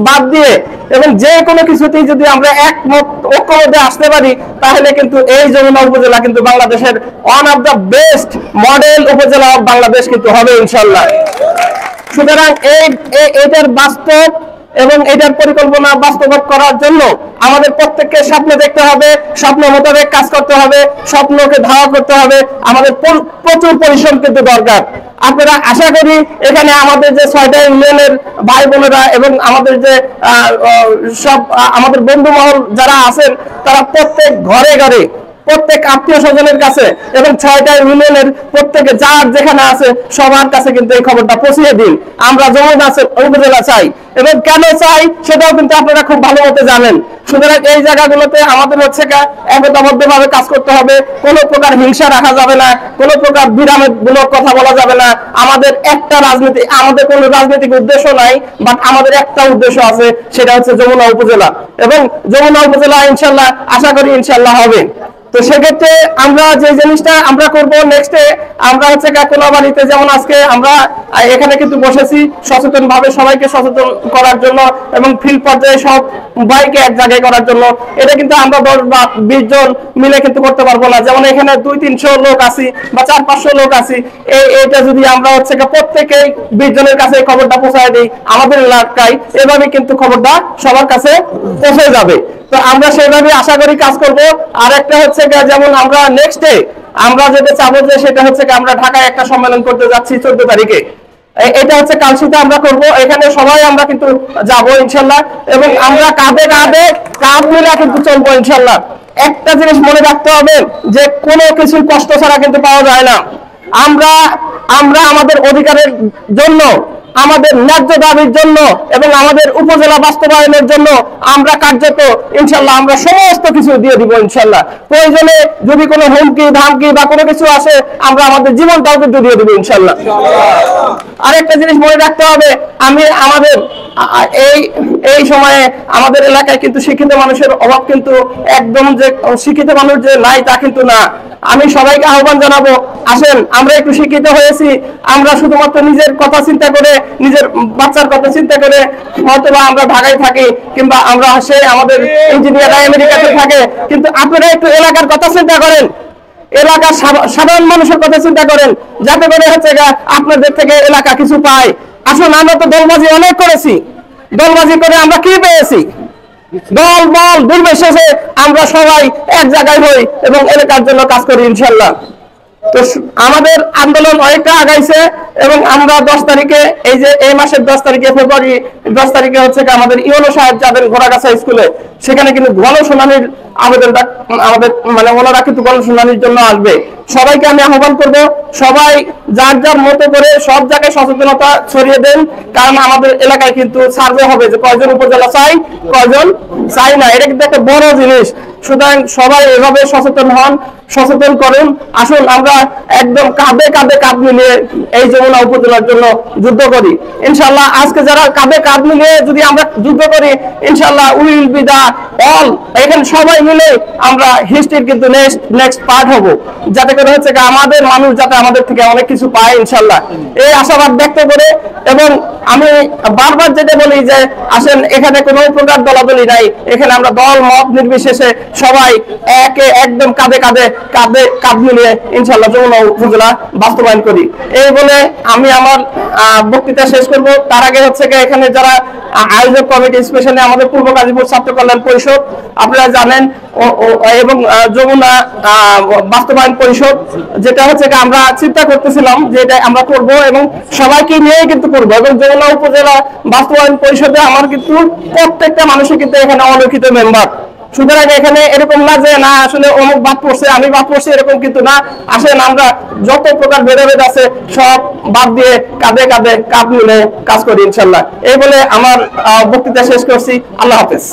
বাদ দিয়ে এবং যে কোনো কিছুতেই যদি আমরা একমত ঐক্যবদ্ধে আসতে পারি, তাহলে কিন্তু এই যমুনা উপজেলা কিন্তু বাংলাদেশের one of the best model উপজেলা অফ বাংলাদেশ কিন্তু হবে ইনশাল্লাহ। সুতরাং এটার বাস্তব এবং এটার পরিকল্পনা বাস্তবায়ন করার জন্য আমাদের প্রত্যেককে স্বপ্ন দেখতে হবে, স্বপ্ন মোতাবেক কাজ করতে হবে, স্বপ্নকে ধাওয়া করতে হবে। আমাদের প্রচুর পরিশ্রম কিন্তু দরকার। আপনারা আশা করি এখানে আমাদের যে 6টা ইউনিয়নের ভাই বোনেরা এবং আমাদের যে সব আমাদের বন্ধু মহল যারা আছেন, তারা প্রত্যেক ঘরে ঘরে, প্রত্যেক আত্মীয় স্বজনের কাছে এবং 6টা ইউনিয়নের প্রত্যেকে যার যেখানে আছে সবার কাছে কিন্তু এই খবরটা পৌঁছিয়ে দিন। আমরা যমুনা উপজেলা চাই এবং কেন চাই সেটাও কিন্তু আপনারা খুব ভালো মতো জানেন। সুতরাং এই জায়গাগুলোতে আমাদের হচ্ছে একতাবদ্ধভাবে কাজ করতে হবে। কোনো প্রকার হিংসা রাখা যাবে না, কোনো প্রকার বিরামমূলক কথা বলা যাবে না। আমাদের একটা রাজনীতি, আমাদের কোনো রাজনৈতিক উদ্দেশ্য নাই, বাট আমাদের একটা উদ্দেশ্য আছে, সেটা হচ্ছে যমুনা উপজেলা। এবং যমুনা উপজেলা ইনশাল্লাহ আশা করি ইনশাল্লাহ হবে। তো সেক্ষেত্রে আমরা যে জিনিসটা আমরা করবো নেক্সটে, আমরা হচ্ছে কোলাবাড়িতে যেমন আজকে আমরা এখানে কিন্তু বসেছি সচেতন ভাবে সবাইকে সচেতন করার জন্য এবং ফিল্ড পর্যায়ে সব বাইকে এক জায়গায় করার জন্য। এটা কিন্তু আমরা 10 বা 20 জন মিলে কিন্তু করতে পারবো না। যেমন এখানে 200-300 লোক আছি বা 400-500 লোক আছি, এইটা যদি আমরা হচ্ছে প্রত্যেকেই 20 জনের কাছে খবরটা পৌঁছায় দিই আমাদের এলাকায়, এভাবে কিন্তু খবরটা সবার কাছে পৌঁছে যাবে। তো আমরা সেভাবে আশা করি কাজ করব। আর একটা হচ্ছে যেমন আমরা নেক্সটে আমরা যেটা চাবো যে সেটা হচ্ছে আমরা ঢাকায় একটা সম্মেলন করতে যাচ্ছি 14 তারিখে। এটা হচ্ছে কালশিতে আমরা করব, এখানে সবাই আমরা কিন্তু যাব ইনশাল্লাহ এবং আমরা কাঁধে কাঁধ মিলে কিন্তু চলবো ইনশাল্লাহ। একটা জিনিস মনে রাখতে হবে যে কোনো কিছু কষ্ট ছাড়া কিন্তু পাওয়া যায় না। আমরা আমাদের অধিকারের জন্য, আমাদের ন্যায্য দাবির জন্য এবং আমাদের উপজেলা বাস্তবায়নের জন্য আমরা কার্যত ইনশাল্লাহ আমরা সমস্ত কিছু দিয়ে দিব ইনশাল্লাহ। প্রয়োজনে যদি কোনো হুমকি ধামকি বা কোনো কিছু আসে, আমরা আমাদের জীবনটাও কিন্তু দিয়ে দিব ইনশাল্লাহ। আরেকটা জিনিস মনে রাখতে হবে, আমাদের এই সময়ে আমাদের এলাকায় কিন্তু শিক্ষিত মানুষের অভাব কিন্তু একদম যে শিক্ষিত মানুষ যে নাই তা কিন্তু না। আমি সবাইকে আহ্বান জানাবো, আসেন আমরা একটু শিক্ষিত হয়েছি, আমরা শুধুমাত্র নিজের কথা চিন্তা করে, নিজের বাচ্চার কথা চিন্তা করে হয়তোবা আমরা ঢাকায় থাকি কিংবা আমরা আমাদের ইঞ্জিনিয়াররা আমেরিকাতে থাকে, কিন্তু আপনারা একটু এলাকার কথা চিন্তা করেন, এলাকার সাধারণ মানুষের কথা চিন্তা করেন, যাতে করে হচ্ছে আপনাদের থেকে এলাকা কিছু পায়। আসলে আমরা তো দলবাজি অনেক করেছি, দলবাজি করে আমরা কি পেয়েছি? দল বল দুর্বিশেষে আমরা সবাই এক জায়গায় হই এবং এলাকার জন্য কাজ করি ইনশাল্লাহ। তো আমাদের আন্দোলন অনেকটা আগাইছে এবং আমরা 10 তারিখে এই মাসের 10 তারিখে ফেব্রুয়ারি 10 তারিখে হচ্ছে আমাদের ইউনো সাহেব যাবেন ঘোড়াগাছা স্কুলে, সেখানে কিন্তু গণশুনানির আবেদনটা আমাদের ওনারা কিন্তু গণশুনানির জন্য আসবে। সবাইকে আমি আহ্বান করব, সবাই যার যার মতো করে সব জায়গায় সচেতনতা ছড়িয়ে দেন, কারণ আমাদের এলাকায় কিন্তু সার্ভে হবে যে কয়জন উপজেলা চাই, কয়জন চাই না। এটা কিন্তু একটা বড় জিনিস। সুতরাং সবাই এভাবে সচেতন হন, সচেতন করুন। আসুন আমরা একদম কাঁধে কাঁধ মিলিয়ে এই যমুনা উপজেলার জন্য যুদ্ধ করি ইনশাল্লাহ। আজকে যারা কাঁধে কাঁধ মিলিয়ে যদি আমরা যুদ্ধ করি ইনশাল্লাহ, উইল বি দা অল, এখানে সবাই মিলে আমরা হিস্ট্রির কিন্তু নেক্সট পার্ট হব, যাতে করে হচ্ছে আমাদের মানুষ যাতে আমাদের থেকে অনেক কিছু কিছু পাই ইনশাল্লাহ, এই আশাবাদ ব্যক্ত করে। এবং আমি বারবার যেটা বলি যে আসেন, এখানে কোনো প্রকার দলাদলি নাই, এখানে আমরা দল মত নির্বিশেষে সবাই একদম কাঁধে কাঁধে কাঁধ মিলিয়ে ইনশাল্লাহ যমুনা উপজেলা বাস্তবায়ন করি। এই বলে আমি আমার বক্তৃতা শেষ করব। তার আগে হচ্ছে এখানে যারা আয়োজক কমিটি, স্পেশালি আমাদের পূর্ব গাজীপুর ছাত্র কল্যাণ পরিষদ আপনারা জানেন, এবং যমুনা বাস্তবায়ন পরিষদ, যেটা হচ্ছে আমরা চিন্তা করতেছিলাম যে এটা আমরা করব এবং সবাইকে নিয়ে কিন্তু করবো। এবং যমুনা উপজেলা বাস্তবায়ন পরিষদে আমার কিন্তু প্রত্যেকটা মানুষের কিন্তু এখানে অলিখিত মেম্বার। সুতরাং এখানে এরকম না যে না আসলে অমুক বাদ পড়ছে আমি বাদ পড়ছি, এরকম কিন্তু না। আসেন আমরা যত প্রকার ভেদাভেদ আছে সব বাদ দিয়ে কাঁধে কাঁধে কাঁধ মিলে কাজ করি ইনশাল্লাহ। এই বলে আমার বক্তৃতা শেষ করছি। আল্লাহ হাফেজ।